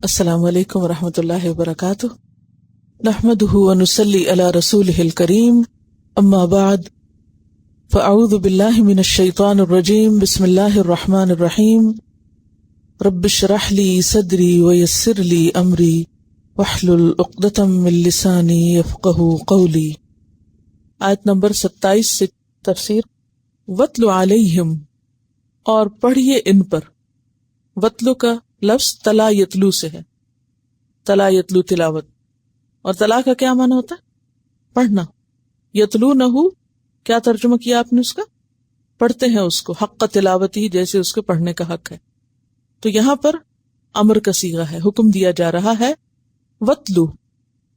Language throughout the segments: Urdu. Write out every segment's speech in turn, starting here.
السلام علیکم ورحمۃ اللہ وبرکاتہ، نحمده ونصلی علی رسولہ الکریم، اما بعد فاعوذ باللہ من الشیطان الرجیم، بسم اللہ الرحمن الرحیم، رب اشرح لی صدری ویسر لی امری واحلل عقدۃ من لسانی یفقہوا قولی۔ آیت نمبر 27 سے تفسیر۔ وَاتْلُ عَلَيْهِمْ، اور پڑھیے ان پر۔ وَاتْلُ کا لفظ تلا یتلو سے ہے، تلا یتلو تلاوت، اور تلا کا کیا معنی ہوتا ہے؟ پڑھنا۔ یتلو نہ ہو، کیا ترجمہ کیا آپ نے اس کا؟ پڑھتے ہیں اس کو، حق تلاوت ہی، جیسے اس کے پڑھنے کا حق ہے۔ تو یہاں پر امر کا صیغہ ہے، حکم دیا جا رہا ہے وَاتْلُ،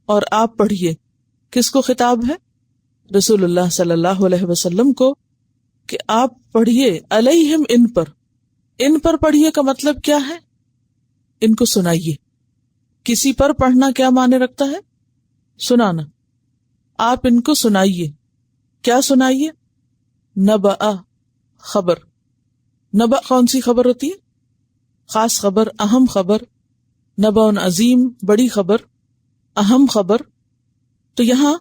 اور آپ پڑھیے۔ کس کو خطاب ہے؟ رسول اللہ صلی اللہ علیہ وسلم کو، کہ آپ پڑھیے علیہم، ان پر۔ ان پر پڑھیے کا مطلب کیا ہے؟ ان کو سنائیے۔ کسی پر پڑھنا کیا معنی رکھتا ہے؟ سنانا۔ آپ ان کو سنائیے۔ کیا سنائیے؟ نبأ، خبر۔ نبأ کون سی خبر ہوتی ہے؟ خاص خبر، اہم خبر۔ نبأ عظیم، بڑی خبر، اہم خبر۔ تو یہاں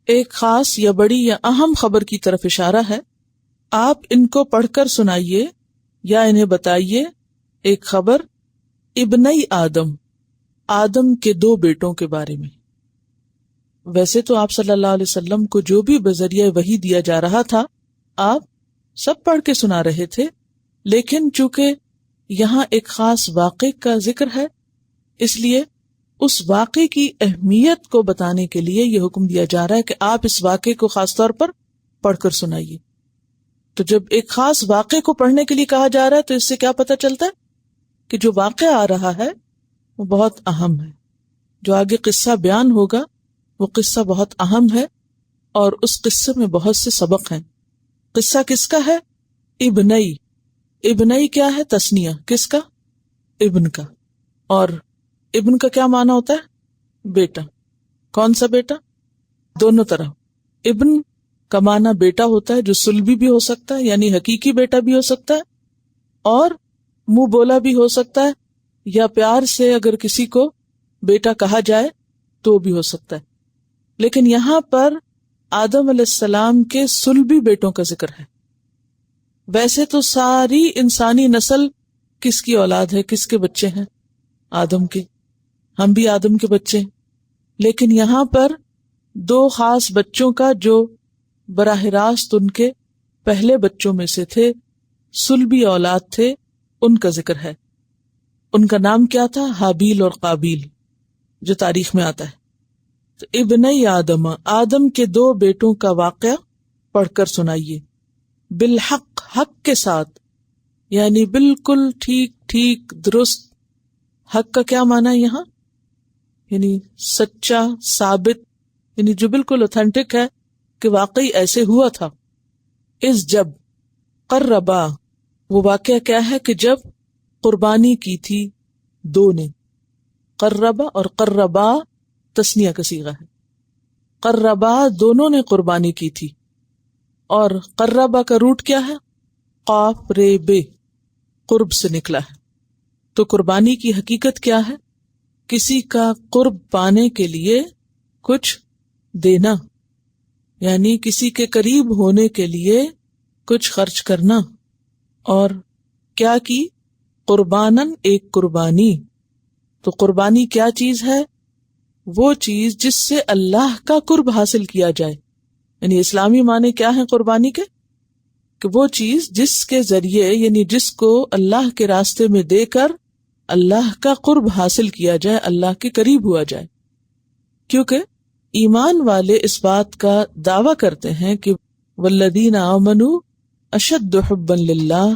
ایک خاص یا بڑی یا اہم خبر کی طرف اشارہ ہے۔ آپ ان کو پڑھ کر سنائیے یا انہیں بتائیے ایک خبر ابنی آدم، آدم کے دو بیٹوں کے بارے میں۔ ویسے تو آپ صلی اللہ علیہ وسلم کو جو بھی بذریعہ وحی دیا جا رہا تھا، آپ سب پڑھ کے سنا رہے تھے، لیکن چونکہ یہاں ایک خاص واقعے کا ذکر ہے، اس لیے اس واقعے کی اہمیت کو بتانے کے لیے یہ حکم دیا جا رہا ہے کہ آپ اس واقعے کو خاص طور پر پڑھ کر سنائیے۔ تو جب ایک خاص واقعے کو پڑھنے کے لیے کہا جا رہا ہے تو اس سے کیا پتہ چلتا ہے کہ جو واقعہ آ رہا ہے وہ بہت اہم ہے۔ جو آگے قصہ بیان ہوگا وہ قصہ بہت اہم ہے، اور اس قصے میں بہت سے سبق ہیں۔ قصہ کس کا ہے؟ ابنی۔ ابنی کیا ہے؟ تثنیہ، کس کا؟ ابن کا۔ اور ابن کا کیا معنی ہوتا ہے؟ بیٹا۔ کون سا بیٹا؟ دونوں طرح۔ ابن کا معنی بیٹا ہوتا ہے، جو صلبی بھی ہو سکتا ہے، یعنی حقیقی بیٹا بھی ہو سکتا ہے، اور منہ بولا بھی ہو سکتا ہے، یا پیار سے اگر کسی کو بیٹا کہا جائے تو بھی ہو سکتا ہے۔ لیکن یہاں پر آدم علیہ السلام کے صلبی بیٹوں کا ذکر ہے۔ ویسے تو ساری انسانی نسل کس کی اولاد ہے؟ کس کے بچے ہیں؟ آدم کے۔ ہم بھی آدم کے بچے ہیں، لیکن یہاں پر دو خاص بچوں کا جو براہ راست ان کے پہلے بچوں میں سے تھے، صلبی اولاد تھے، ان کا ذکر ہے۔ ان کا نام کیا تھا؟ حابیل اور قابیل، جو تاریخ میں آتا ہے۔ تو ابنی آدم، آدم کے دو بیٹوں کا واقعہ پڑھ کر سنائیے، بالحق، حق کے ساتھ، یعنی بالکل ٹھیک ٹھیک درست۔ حق کا کیا معنی ہے یہاں؟ یعنی سچا، ثابت، یعنی جو بالکل اوتھینٹک ہے کہ واقعی ایسے ہوا تھا۔ اس جب قربا، وہ واقعہ کیا ہے کہ جب قربانی کی تھی دو نے۔ قربا اور قربا تثنیہ کا صیغہ ہے۔ قربا دونوں نے قربانی کی تھی، اور قربا کا روٹ کیا ہے؟ قاف رے بے، قرب سے نکلا ہے۔ تو قربانی کی حقیقت کیا ہے؟ کسی کا قرب پانے کے لیے کچھ دینا، یعنی کسی کے قریب ہونے کے لیے کچھ خرچ کرنا۔ اور کیا کی؟ قربانن، ایک قربانی۔ تو قربانی کیا چیز ہے؟ وہ چیز جس سے اللہ کا قرب حاصل کیا جائے، یعنی اسلامی معنی کیا ہے قربانی کے؟ کہ وہ چیز جس کے ذریعے، یعنی جس کو اللہ کے راستے میں دے کر اللہ کا قرب حاصل کیا جائے، اللہ کے قریب ہوا جائے۔ کیونکہ ایمان والے اس بات کا دعویٰ کرتے ہیں کہ والذین آمنوا اشد حبا للہ،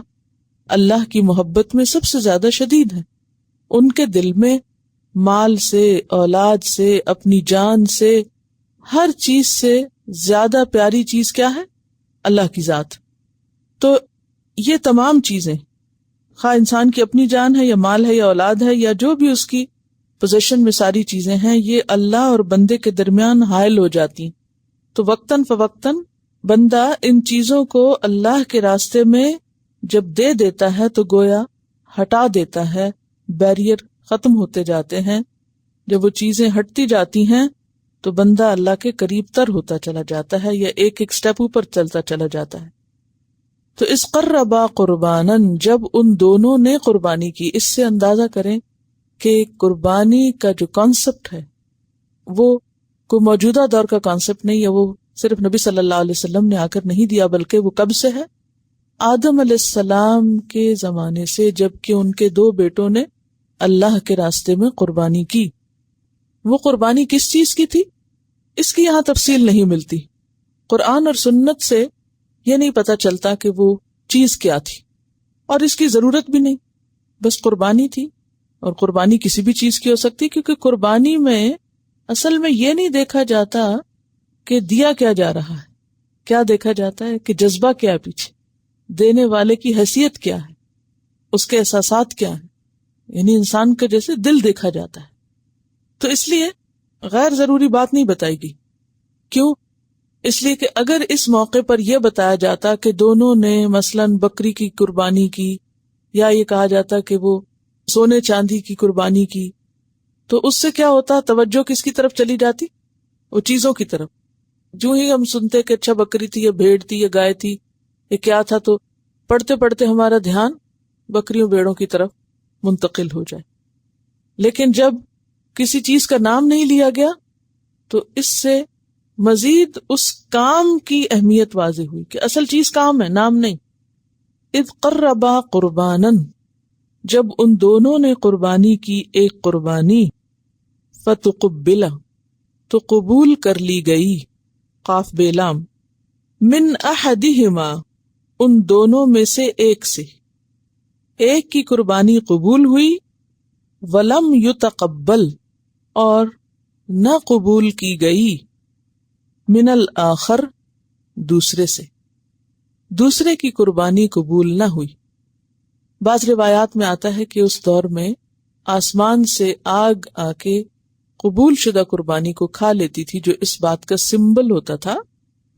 اللہ کی محبت میں سب سے زیادہ شدید ہیں۔ ان کے دل میں مال سے، اولاد سے، اپنی جان سے، ہر چیز سے زیادہ پیاری چیز کیا ہے؟ اللہ کی ذات۔ تو یہ تمام چیزیں، خواہ انسان کی اپنی جان ہے یا مال ہے یا اولاد ہے یا جو بھی اس کی پوزیشن میں ساری چیزیں ہیں، یہ اللہ اور بندے کے درمیان حائل ہو جاتی ہیں۔ تو وقتاً فوقتاً بندہ ان چیزوں کو اللہ کے راستے میں جب دے دیتا ہے تو گویا ہٹا دیتا ہے، بیریئر ختم ہوتے جاتے ہیں، جب وہ چیزیں ہٹتی جاتی ہیں تو بندہ اللہ کے قریب تر ہوتا چلا جاتا ہے، یا ایک ایک سٹیپ اوپر چلتا چلا جاتا ہے۔ تو اس قربا قربانن، جب ان دونوں نے قربانی کی، اس سے اندازہ کریں کہ قربانی کا جو کانسیپٹ ہے وہ کوئی موجودہ دور کا کانسیپٹ نہیں ہے، وہ صرف نبی صلی اللہ علیہ وسلم نے آ کر نہیں دیا، بلکہ وہ کب سے ہے؟ آدم علیہ السلام کے زمانے سے، جبکہ ان کے 2 بیٹوں نے اللہ کے راستے میں قربانی کی۔ وہ قربانی کس چیز کی تھی اس کی یہاں تفصیل نہیں ملتی، قرآن اور سنت سے یہ نہیں پتہ چلتا کہ وہ چیز کیا تھی، اور اس کی ضرورت بھی نہیں، بس قربانی تھی۔ اور قربانی کسی بھی چیز کی ہو سکتی، کیونکہ قربانی میں اصل میں یہ نہیں دیکھا جاتا کہ دیا کیا جا رہا ہے، کیا دیکھا جاتا ہے کہ جذبہ کیا ہے پیچھے، دینے والے کی حیثیت کیا ہے، اس کے احساسات کیا ہیں، یعنی انسان کا جیسے دل دیکھا جاتا ہے۔ تو اس لیے غیر ضروری بات نہیں بتائی گئی۔ کیوں؟ اس لیے کہ اگر اس موقع پر یہ بتایا جاتا کہ دونوں نے مثلاً بکری کی قربانی کی، یا یہ کہا جاتا کہ وہ سونے چاندی کی قربانی کی، تو اس سے کیا ہوتا؟ توجہ کس کی طرف چلی جاتی؟ وہ چیزوں کی طرف۔ جو ہی ہم سنتے کہ اچھا بکری تھی یا بھیڑ تھی یا گائے تھی یا کیا تھا، تو پڑھتے پڑھتے ہمارا دھیان بکریوں بھیڑوں کی طرف منتقل ہو جائے۔ لیکن جب کسی چیز کا نام نہیں لیا گیا تو اس سے مزید اس کام کی اہمیت واضح ہوئی کہ اصل چیز کام ہے، نام نہیں۔ اذ قربا قربانن، جب ان دونوں نے قربانی کی ایک قربانی، فتقبل، تو قبول کر لی گئی، قاف بے لام، من احدہما، ان دونوں میں سے ایک سے، ایک کی قربانی قبول ہوئی، ولم یتقبل، اور نہ قبول کی گئی، من الآخر، دوسرے سے، دوسرے کی قربانی قبول نہ ہوئی۔ بعض روایات میں آتا ہے کہ اس دور میں آسمان سے آگ آ کے قبول شدہ قربانی کو کھا لیتی تھی، جو اس بات کا سمبل ہوتا تھا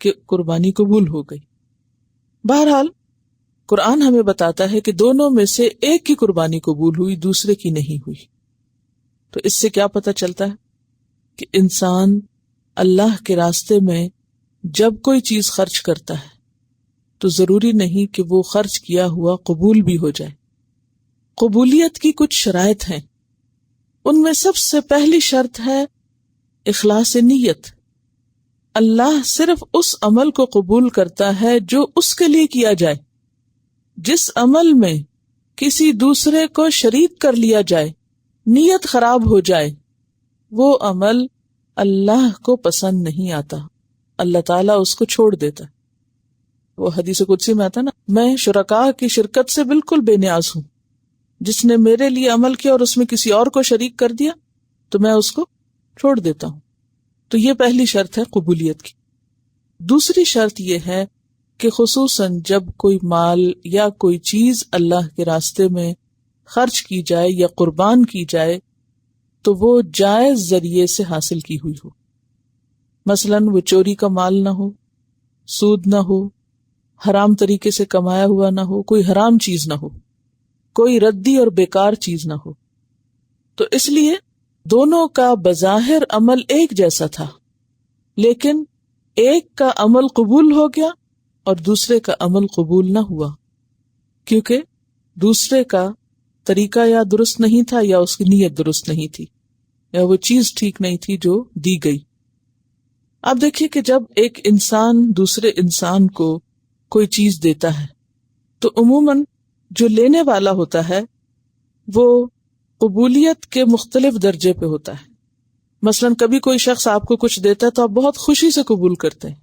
کہ قربانی قبول ہو گئی۔ بہرحال قرآن ہمیں بتاتا ہے کہ دونوں میں سے ایک کی قربانی قبول ہوئی، دوسرے کی نہیں ہوئی۔ تو اس سے کیا پتہ چلتا ہے کہ انسان اللہ کے راستے میں جب کوئی چیز خرچ کرتا ہے تو ضروری نہیں کہ وہ خرچ کیا ہوا قبول بھی ہو جائے۔ قبولیت کی کچھ شرائط ہیں، ان میں سب سے پہلی شرط ہے اخلاص نیت۔ اللہ صرف اس عمل کو قبول کرتا ہے جو اس کے لیے کیا جائے۔ جس عمل میں کسی دوسرے کو شریک کر لیا جائے، نیت خراب ہو جائے، وہ عمل اللہ کو پسند نہیں آتا، اللہ تعالیٰ اس کو چھوڑ دیتا۔ وہ حدیث قدسی میں آتا نا، میں شرکاء کی شرکت سے بالکل بے نیاز ہوں، جس نے میرے لیے عمل کیا اور اس میں کسی اور کو شریک کر دیا تو میں اس کو چھوڑ دیتا ہوں۔ تو یہ پہلی شرط ہے قبولیت کی۔ دوسری شرط یہ ہے کہ خصوصاً جب کوئی مال یا کوئی چیز اللہ کے راستے میں خرچ کی جائے یا قربان کی جائے تو وہ جائز ذریعے سے حاصل کی ہوئی ہو، مثلاً وہ چوری کا مال نہ ہو، سود نہ ہو، حرام طریقے سے کمایا ہوا نہ ہو، کوئی حرام چیز نہ ہو، کوئی ردی اور بیکار چیز نہ ہو۔ تو اس لیے دونوں کا بظاہر عمل ایک جیسا تھا، لیکن ایک کا عمل قبول ہو گیا اور دوسرے کا عمل قبول نہ ہوا، کیونکہ دوسرے کا طریقہ یا درست نہیں تھا یا اس کی نیت درست نہیں تھی یا وہ چیز ٹھیک نہیں تھی جو دی گئی۔ اب دیکھیے کہ جب ایک انسان دوسرے انسان کو کوئی چیز دیتا ہے تو عموماً جو لینے والا ہوتا ہے وہ قبولیت کے مختلف درجے پہ ہوتا ہے۔ مثلاً کبھی کوئی شخص آپ کو کچھ دیتا ہے تو آپ بہت خوشی سے قبول کرتے ہیں،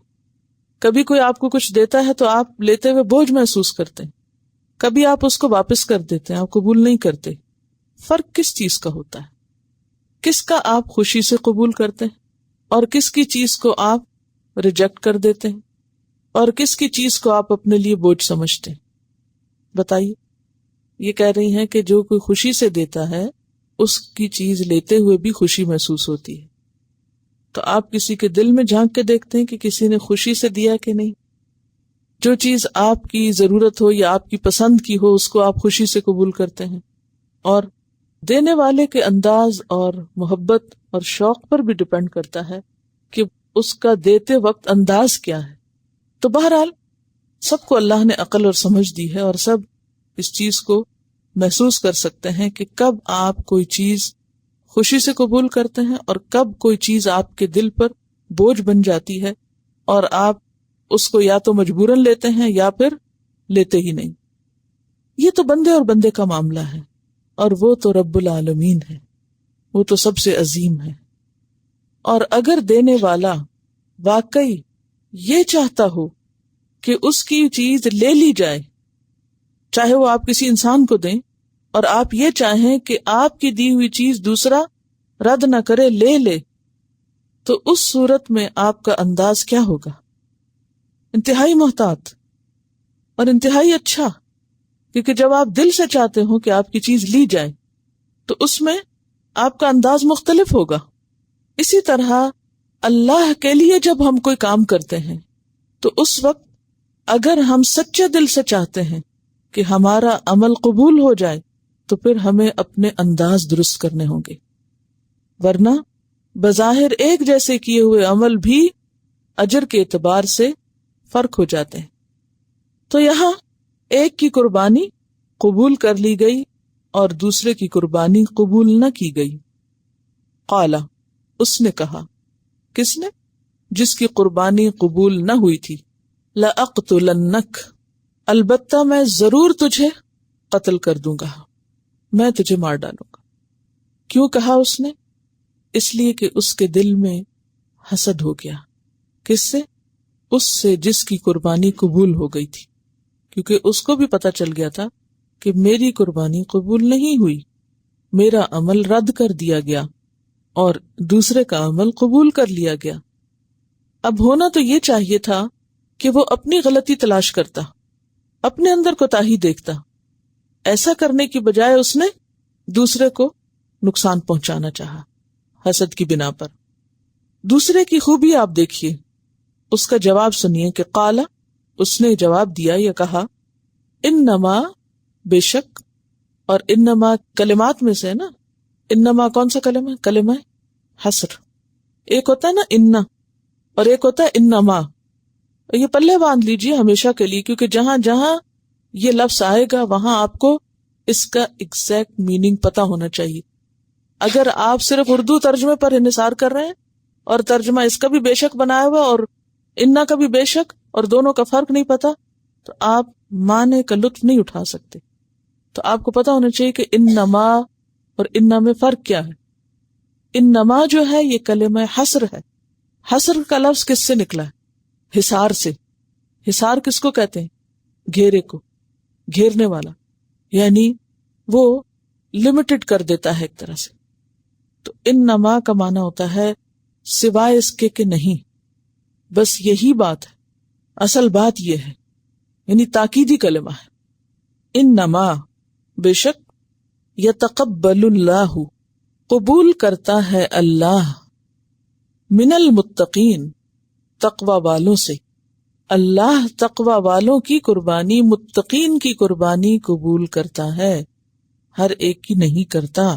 کبھی کوئی آپ کو کچھ دیتا ہے تو آپ لیتے ہوئے بوجھ محسوس کرتے ہیں، کبھی آپ اس کو واپس کر دیتے ہیں، آپ قبول نہیں کرتے۔ فرق کس چیز کا ہوتا ہے؟ کس کا آپ خوشی سے قبول کرتے ہیں اور کس کی چیز کو آپ ریجیکٹ کر دیتے ہیں اور کس کی چیز کو آپ اپنے لیے بوجھ سمجھتے ہیں؟ بتائیے۔ یہ کہہ رہی ہیں کہ جو کوئی خوشی سے دیتا ہے اس کی چیز لیتے ہوئے بھی خوشی محسوس ہوتی ہے۔ تو آپ کسی کے دل میں جھانک کے دیکھتے ہیں کہ کسی نے خوشی سے دیا کہ نہیں؟ جو چیز آپ کی ضرورت ہو یا آپ کی پسند کی ہو اس کو آپ خوشی سے قبول کرتے ہیں، اور دینے والے کے انداز اور محبت اور شوق پر بھی ڈپینڈ کرتا ہے کہ اس کا دیتے وقت انداز کیا ہے. تو بہرحال سب کو اللہ نے عقل اور سمجھ دی ہے، اور سب اس چیز کو محسوس کر سکتے ہیں کہ کب آپ کوئی چیز خوشی سے قبول کرتے ہیں اور کب کوئی چیز آپ کے دل پر بوجھ بن جاتی ہے اور آپ اس کو یا تو مجبوراً لیتے ہیں یا پھر لیتے ہی نہیں. یہ تو بندے اور بندے کا معاملہ ہے، اور وہ تو رب العالمین ہے، وہ تو سب سے عظیم ہے. اور اگر دینے والا واقعی یہ چاہتا ہو کہ اس کی چیز لے لی جائے، چاہے وہ آپ کسی انسان کو دیں اور آپ یہ چاہیں کہ آپ کی دی ہوئی چیز دوسرا رد نہ کرے، لے لے، تو اس صورت میں آپ کا انداز کیا ہوگا؟ انتہائی محتاط اور انتہائی اچھا. کیونکہ جب آپ دل سے چاہتے ہو کہ آپ کی چیز لی جائے تو اس میں آپ کا انداز مختلف ہوگا. اسی طرح اللہ کے لیے جب ہم کوئی کام کرتے ہیں تو اس وقت اگر ہم سچے دل سے چاہتے ہیں کہ ہمارا عمل قبول ہو جائے تو پھر ہمیں اپنے انداز درست کرنے ہوں گے، ورنہ بظاہر ایک جیسے کیے ہوئے عمل بھی اجر کے اعتبار سے فرق ہو جاتے ہیں. تو یہاں ایک کی قربانی قبول کر لی گئی اور دوسرے کی قربانی قبول نہ کی گئی. قالا، اس نے کہا، کس نے؟ جس کی قربانی قبول نہ ہوئی تھی. لَأَقْتُلَنَّكَ، البتہ میں ضرور تجھے قتل کر دوں گا، میں تجھے مار ڈالوں گا. کیوں کہا اس نے؟ اس لیے کہ اس کے دل میں حسد ہو گیا. کس سے؟ اس سے جس کی قربانی قبول ہو گئی تھی. کیونکہ اس کو بھی پتا چل گیا تھا کہ میری قربانی قبول نہیں ہوئی، میرا عمل رد کر دیا گیا اور دوسرے کا عمل قبول کر لیا گیا. اب ہونا تو یہ چاہیے تھا کہ وہ اپنی غلطی تلاش کرتا، اپنے اندر کوتاہی دیکھتا. ایسا کرنے کی بجائے اس نے دوسرے کو نقصان پہنچانا چاہا حسد کی بنا پر. دوسرے کی خوبی آپ دیکھیے، اس کا جواب سنیے کہ قالا، اس نے جواب دیا یا کہا، انما، بے شک. اور انما کلمات میں سے نا، انما کون سا کلمہ ہے؟ کلمہ حصر. ایک ہوتا ہے نا اننا اور ایک ہوتا ہے انما. یہ پلے باندھ لیجئے ہمیشہ کے لیے، کیونکہ جہاں جہاں یہ لفظ آئے گا وہاں آپ کو اس کا ایگزیکٹ میننگ پتا ہونا چاہیے. اگر آپ صرف اردو ترجمے پر انحصار کر رہے ہیں اور ترجمہ اس کا بھی بے شک بنایا ہوا اور اننا کا بھی بے شک اور دونوں کا فرق نہیں پتا، تو آپ معنی کا لطف نہیں اٹھا سکتے. تو آپ کو پتا ہونا چاہیے کہ انما اور اننا میں فرق کیا ہے. انما جو ہے یہ کلمہ حصر ہے. حصر کا لفظ کس سے نکلا ہے؟ حصار سے. حصار کس کو کہتے ہیں؟ گھیرے کو، گھیرنے والا، یعنی وہ لمیٹڈ کر دیتا ہے ایک طرح سے. تو انما کا معنی ہوتا ہے سوائے اس کے کہ نہیں، بس یہی بات ہے، اصل بات یہ ہے، یعنی تاکیدی کلمہ ہے. انما، بے شک، یتقبل اللہ، قبول کرتا ہے اللہ، من المتقین، تقوی والوں سے. اللہ تقوی والوں کی قربانی، متقین کی قربانی قبول کرتا ہے، ہر ایک کی نہیں کرتا.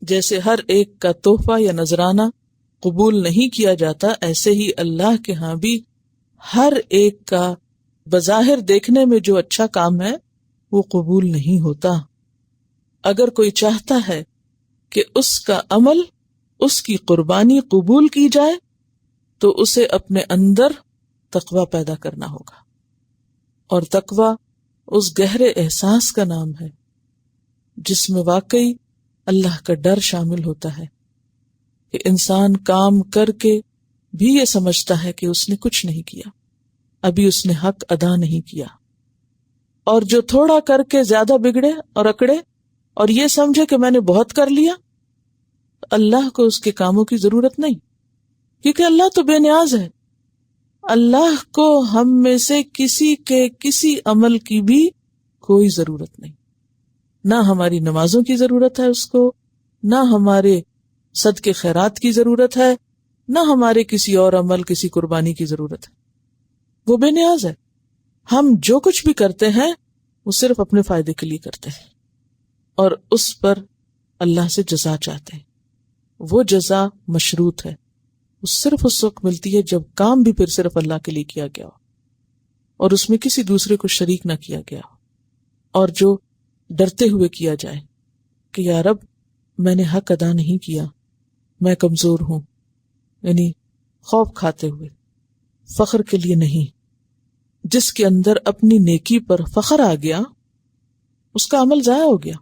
جیسے ہر ایک کا تحفہ یا نذرانہ قبول نہیں کیا جاتا، ایسے ہی اللہ کے ہاں بھی ہر ایک کا بظاہر دیکھنے میں جو اچھا کام ہے وہ قبول نہیں ہوتا. اگر کوئی چاہتا ہے کہ اس کا عمل، اس کی قربانی قبول کی جائے تو اسے اپنے اندر تقوی پیدا کرنا ہوگا. اور تقوی اس گہرے احساس کا نام ہے جس میں واقعی اللہ کا ڈر شامل ہوتا ہے کہ انسان کام کر کے بھی یہ سمجھتا ہے کہ اس نے کچھ نہیں کیا، ابھی اس نے حق ادا نہیں کیا. اور جو تھوڑا کر کے زیادہ بگڑے اور اکڑے اور یہ سمجھے کہ میں نے بہت کر لیا، اللہ کو اس کے کاموں کی ضرورت نہیں، کیونکہ اللہ تو بے نیاز ہے. اللہ کو ہم میں سے کسی کے کسی عمل کی بھی کوئی ضرورت نہیں. نہ ہماری نمازوں کی ضرورت ہے اس کو، نہ ہمارے صدقے خیرات کی ضرورت ہے، نہ ہمارے کسی اور عمل، کسی قربانی کی ضرورت ہے. وہ بے نیاز ہے. ہم جو کچھ بھی کرتے ہیں وہ صرف اپنے فائدے کے لیے کرتے ہیں، اور اس پر اللہ سے جزا چاہتے ہیں. وہ جزا مشروط ہے، وہ صرف اس وقت ملتی ہے جب کام بھی پھر صرف اللہ کے لیے کیا گیا ہو اور اس میں کسی دوسرے کو شریک نہ کیا گیا ہو، اور جو ڈرتے ہوئے کیا جائے کہ یا رب میں نے حق ادا نہیں کیا، میں کمزور ہوں، یعنی خوف کھاتے ہوئے، فخر کے لیے نہیں. جس کے اندر اپنی نیکی پر فخر آ گیا اس کا عمل ضائع ہو گیا.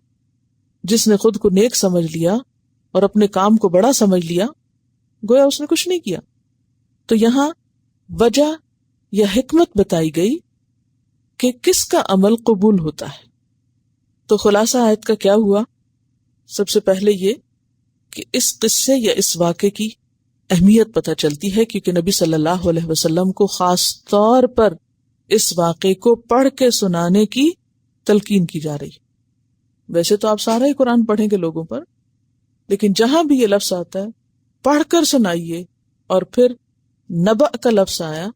جس نے خود کو نیک سمجھ لیا اور اپنے کام کو بڑا سمجھ لیا، گویا اس نے کچھ نہیں کیا. تو یہاں وجہ یا حکمت بتائی گئی کہ کس کا عمل قبول ہوتا ہے. تو خلاصہ آیت کا کیا ہوا؟ سب سے پہلے یہ کہ اس قصے یا اس واقعے کی اہمیت پتہ چلتی ہے، کیونکہ نبی صلی اللہ علیہ وسلم کو خاص طور پر اس واقعے کو پڑھ کے سنانے کی تلقین کی جا رہی. ویسے تو آپ سارا ہی قرآن پڑھیں گے لوگوں پر، لیکن جہاں بھی یہ لفظ آتا ہے پڑھ کر سنائیے، اور پھر نبأ کا لفظ آیا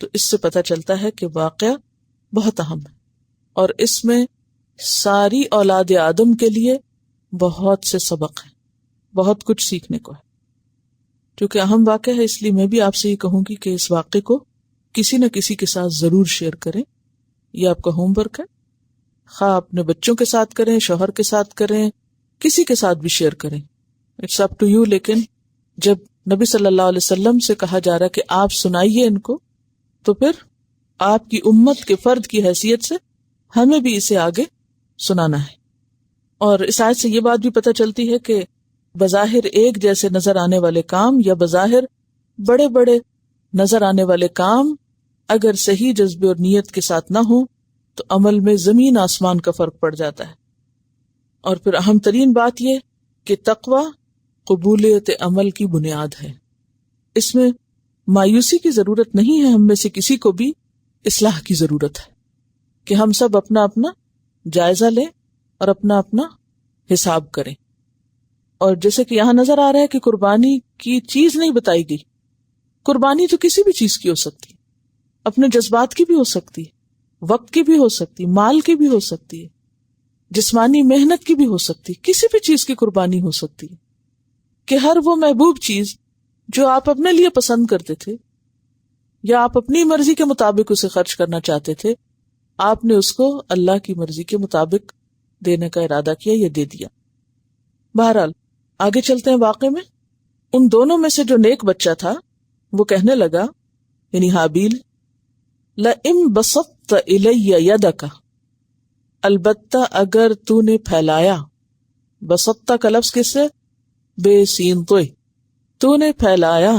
تو اس سے پتہ چلتا ہے کہ واقعہ بہت اہم ہے، اور اس میں ساری اولاد آدم کے لیے بہت سے سبق ہیں، بہت کچھ سیکھنے کو ہے. کیونکہ اہم واقعہ ہے، اس لیے میں بھی آپ سے یہ کہوں گی کہ اس واقعے کو کسی نہ کسی کے ساتھ ضرور شیئر کریں. یہ آپ کا ہوم ورک ہے، خواہ اپنے بچوں کے ساتھ کریں، شوہر کے ساتھ کریں، کسی کے ساتھ بھی شیئر کریں، اٹس اپ ٹو یو. لیکن جب نبی صلی اللہ علیہ وسلم سے کہا جا رہا ہے کہ آپ سنائیے ان کو، تو پھر آپ کی امت کے فرد کی حیثیت سے ہمیں بھی اسے آگے سنانا ہے. اور اس آیت سے یہ بات بھی پتہ چلتی ہے کہ بظاہر ایک جیسے نظر آنے والے کام یا بظاہر بڑے بڑے نظر آنے والے کام اگر صحیح جذبے اور نیت کے ساتھ نہ ہوں تو عمل میں زمین آسمان کا فرق پڑ جاتا ہے. اور پھر اہم ترین بات یہ کہ تقوی قبولیت عمل کی بنیاد ہے. اس میں مایوسی کی ضرورت نہیں ہے، ہم میں سے کسی کو بھی اصلاح کی ضرورت ہے کہ ہم سب اپنا اپنا جائزہ لیں اور اپنا اپنا حساب کریں. اور جیسے کہ یہاں نظر آ رہا ہے کہ قربانی کی چیز نہیں بتائی گئی. قربانی تو کسی بھی چیز کی ہو سکتی، اپنے جذبات کی بھی ہو سکتی، وقت کی بھی ہو سکتی، مال کی بھی ہو سکتی ہے، جسمانی محنت کی بھی ہو سکتی، کسی بھی چیز کی قربانی ہو سکتی ہے. کہ ہر وہ محبوب چیز جو آپ اپنے لیے پسند کرتے تھے یا آپ اپنی مرضی کے مطابق اسے خرچ کرنا چاہتے تھے، آپ نے اس کو اللہ کی مرضی کے مطابق دینے کا ارادہ کیا، یہ دے دیا. بہرحال آگے چلتے ہیں واقعے میں. ان دونوں میں سے جو نیک بچہ تھا وہ کہنے لگا، یعنی حابیل، لَئِن بَسَطْتَ إِلَيَّ يَدَكَ، البتہ اگر تو نے پھیلایا. بسطہ کا لفظ کس سے؟ بے سین توئے. تو نے پھیلایا،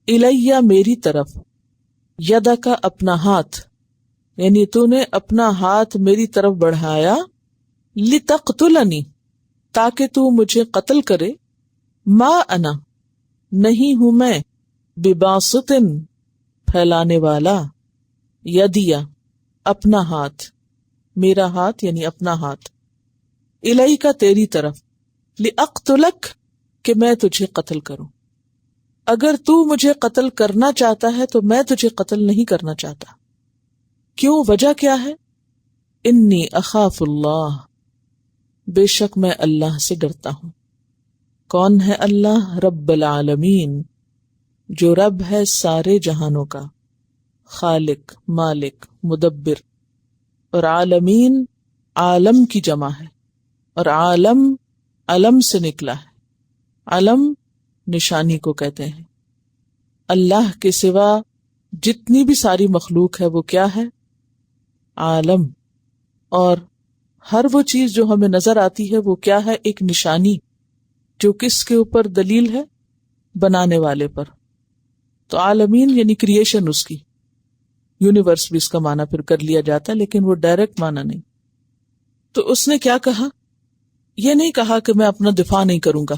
الیہ میری طرف، یدک اپنا ہاتھ، یعنی تو نے اپنا ہاتھ میری طرف بڑھایا، لتقتلنی تاکہ تو مجھے قتل کرے، ما انا نہیں ہوں میں، بباسطن پھیلانے والا، یدیا اپنا ہاتھ، میرا ہاتھ یعنی اپنا ہاتھ، الیک تیری طرف، لاقتلک کہ میں تجھے قتل کروں. اگر تو مجھے قتل کرنا چاہتا ہے تو میں تجھے قتل نہیں کرنا چاہتا. کیوں؟ وجہ کیا ہے؟ انی اخاف اللہ، بے شک میں اللہ سے ڈرتا ہوں. کون ہے اللہ؟ رب العالمین، جو رب ہے سارے جہانوں کا، خالق، مالک، مدبر. اور عالمین عالم کی جمع ہے، اور عالم علم سے نکلا ہے. علم نشانی کو کہتے ہیں. اللہ کے سوا جتنی بھی ساری مخلوق ہے وہ کیا ہے؟ عالم. اور ہر وہ چیز جو ہمیں نظر آتی ہے وہ کیا ہے؟ ایک نشانی، جو کس کے اوپر دلیل ہے؟ بنانے والے پر. تو عالمین یعنی کریشن، اس کی یونیورس بھی اس کا معنی پھر کر لیا جاتا ہے، لیکن وہ ڈائریکٹ معنی نہیں. تو اس نے کیا کہا؟ یہ نہیں کہا کہ میں اپنا دفاع نہیں کروں گا.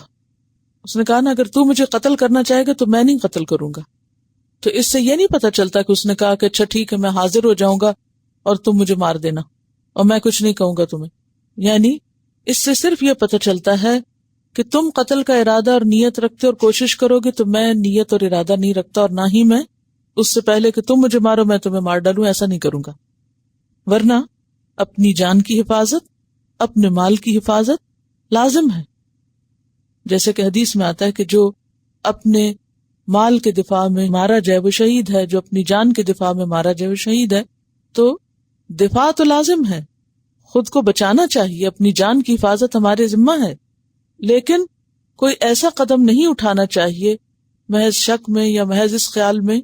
اس نے کہا نا اگر تو مجھے قتل کرنا چاہے گا تو میں نہیں قتل کروں گا. تو اس سے یہ نہیں پتا چلتا کہ اس نے کہا کہ اچھا ٹھیک ہے میں حاضر ہو جاؤں گا اور تم مجھے مار دینا اور میں کچھ نہیں کہوں گا تمہیں. یعنی اس سے صرف یہ پتا چلتا ہے کہ تم قتل کا ارادہ اور نیت رکھتے اور کوشش کرو گے تو میں نیت اور ارادہ نہیں رکھتا، اور نہ ہی میں اس سے پہلے کہ تم مجھے مارو میں تمہیں مار ڈالوں، ایسا نہیں کروں گا. ورنہ اپنی جان کی حفاظت، اپنے مال کی حفاظت لازم ہے. جیسے کہ حدیث میں آتا ہے کہ جو اپنے مال کے دفاع میں مارا جائے وہ شہید ہے، جو اپنی جان کے دفاع میں مارا جائے وہ شہید ہے. تو دفاع تو لازم ہے، خود کو بچانا چاہیے، اپنی جان کی حفاظت ہمارے ذمہ ہے، لیکن کوئی ایسا قدم نہیں اٹھانا چاہیے محض شک میں یا محض اس خیال میں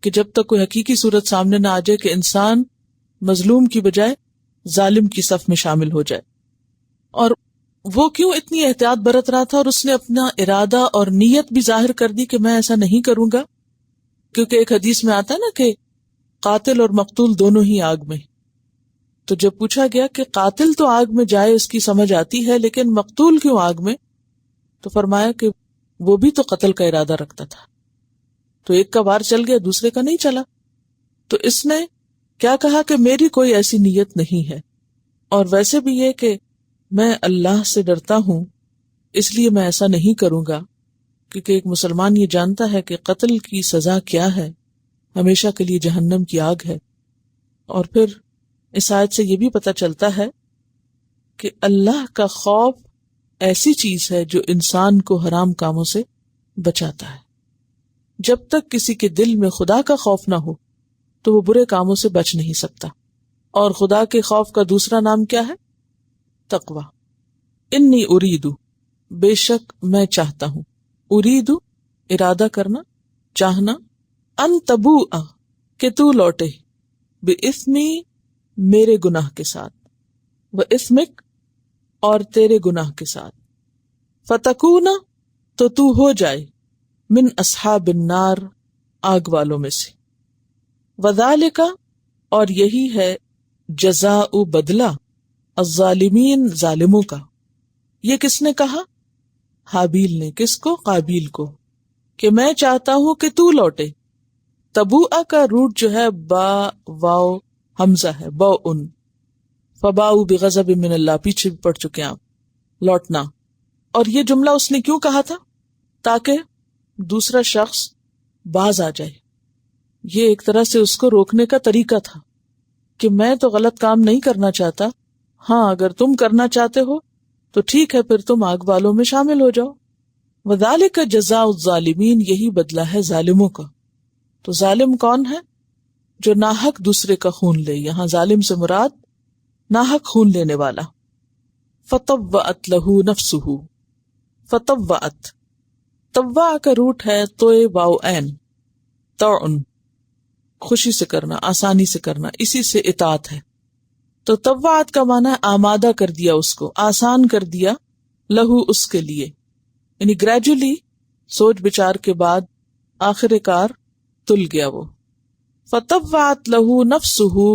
کہ جب تک کوئی حقیقی صورت سامنے نہ آ جائے کہ انسان مظلوم کی بجائے ظالم کی صف میں شامل ہو جائے. اور وہ کیوں اتنی احتیاط برت رہا تھا، اور اس نے اپنا ارادہ اور نیت بھی ظاہر کر دی کہ میں ایسا نہیں کروں گا، کیونکہ ایک حدیث میں آتا ہے نا کہ قاتل اور مقتول دونوں ہی آگ میں. تو جب پوچھا گیا کہ قاتل تو آگ میں جائے اس کی سمجھ آتی ہے، لیکن مقتول کیوں آگ میں، تو فرمایا کہ وہ بھی تو قتل کا ارادہ رکھتا تھا، تو ایک کا وار چل گیا دوسرے کا نہیں چلا. تو اس نے کیا کہا کہ میری کوئی ایسی نیت نہیں ہے، اور ویسے بھی یہ کہ میں اللہ سے ڈرتا ہوں اس لیے میں ایسا نہیں کروں گا، کیونکہ ایک مسلمان یہ جانتا ہے کہ قتل کی سزا کیا ہے، ہمیشہ کے لیے جہنم کی آگ ہے. اور پھر اس آیت سے یہ بھی پتہ چلتا ہے کہ اللہ کا خوف ایسی چیز ہے جو انسان کو حرام کاموں سے بچاتا ہے. جب تک کسی کے دل میں خدا کا خوف نہ ہو تو وہ برے کاموں سے بچ نہیں سکتا. اور خدا کے خوف کا دوسرا نام کیا ہے؟ تقوی. انی اریدو، بے شک میں چاہتا ہوں، اریدو ارادہ کرنا، چاہنا، ان تبوء کہ تو لوٹے، باسمی میرے گناہ کے ساتھ، و اسمک اور تیرے گناہ کے ساتھ، فتکون تو ہو جائے، من اصحاب النار آگ والوں میں سے، وذالک اور یہی ہے جزاء بدلہ الظالمین ظالموں کا. یہ کس نے کہا؟ حابیل نے. کس کو؟ قابیل کو، کہ میں چاہتا ہوں کہ تو لوٹے. تبوء کا روٹ جو ہے با واو حمزہ ہے، باؤن، فباؤ بغضب من اللہ، پیچھے بھی پڑھ چکے ہیں آپ، لوٹنا. اور یہ جملہ اس نے کیوں کہا تھا؟ تاکہ دوسرا شخص باز آ جائے. یہ ایک طرح سے اس کو روکنے کا طریقہ تھا کہ میں تو غلط کام نہیں کرنا چاہتا، ہاں اگر تم کرنا چاہتے ہو تو ٹھیک ہے، پھر تم آگ والوں میں شامل ہو جاؤ. وذالک جزاء الظالمین، یہی بدلہ ہے ظالموں کا. تو ظالم کون ہے؟ جو ناحق دوسرے کا خون لے. یہاں ظالم سے مراد ناحق خون لینے والا. فطوعت لہ نفسہ، فطوعت، طوع کا روٹ ہے توئے واو عین، طوعن، خوشی سے کرنا، آسانی سے کرنا، اسی سے اطاعت ہے. تو طوعت کا معنی ہے آمادہ کر دیا، اس کو آسان کر دیا، لہو اس کے لیے، یعنی گریجولی سوچ بچار کے بعد آخر کار تل گیا وہ. فطوعت لہو نفسہ،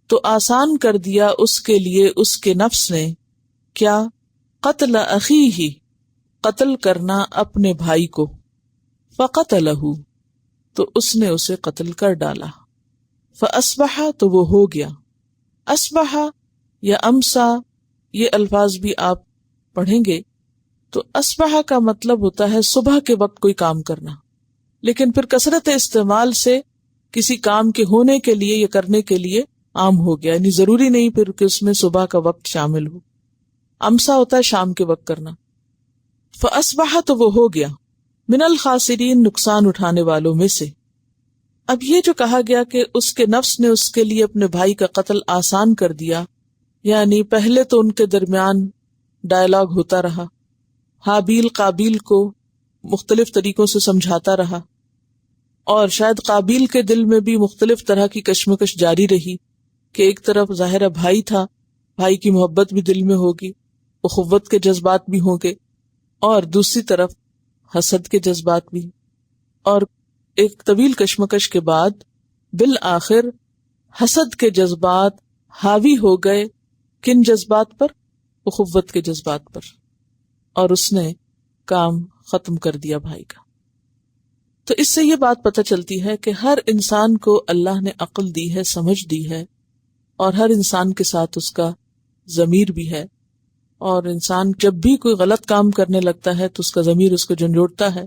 تو آسان کر دیا اس کے لیے اس کے نفس نے، کیا؟ قتل اخیہ، قتل کرنا اپنے بھائی کو. فقتلہ، تو اس نے اسے قتل کر ڈالا. فاصبح، تو وہ ہو گیا. اصبح یا امسا یہ الفاظ بھی آپ پڑھیں گے تو اصبح کا مطلب ہوتا ہے صبح کے وقت کوئی کام کرنا، لیکن پھر کثرت استعمال سے کسی کام کے ہونے کے لیے یا کرنے کے لیے عام ہو گیا، یعنی ضروری نہیں پھر کہ اس میں صبح کا وقت شامل ہو. امسا ہوتا ہے شام کے وقت کرنا. فاصبح، تو وہ ہو گیا، من الخاسرین، نقصان اٹھانے والوں میں سے. اب یہ جو کہا گیا کہ اس کے نفس نے اس کے لیے اپنے بھائی کا قتل آسان کر دیا، یعنی پہلے تو ان کے درمیان ڈائلاگ ہوتا رہا، حابیل قابیل کو مختلف طریقوں سے سمجھاتا رہا، اور شاید قابیل کے دل میں بھی مختلف طرح کی کشمکش جاری رہی کہ ایک طرف ظاہر بھائی تھا، بھائی کی محبت بھی دل میں ہوگی، اخوت کے جذبات بھی ہوں گے، اور دوسری طرف حسد کے جذبات بھی. اور ایک طویل کشمکش کے بعد بالآخر حسد کے جذبات حاوی ہو گئے کن جذبات پر؟ اخوت کے جذبات پر، اور اس نے کام ختم کر دیا بھائی کا. تو اس سے یہ بات پتہ چلتی ہے کہ ہر انسان کو اللہ نے عقل دی ہے، سمجھ دی ہے، اور ہر انسان کے ساتھ اس کا ضمیر بھی ہے، اور انسان جب بھی کوئی غلط کام کرنے لگتا ہے تو اس کا ضمیر اس کو جھنجھوڑتا ہے.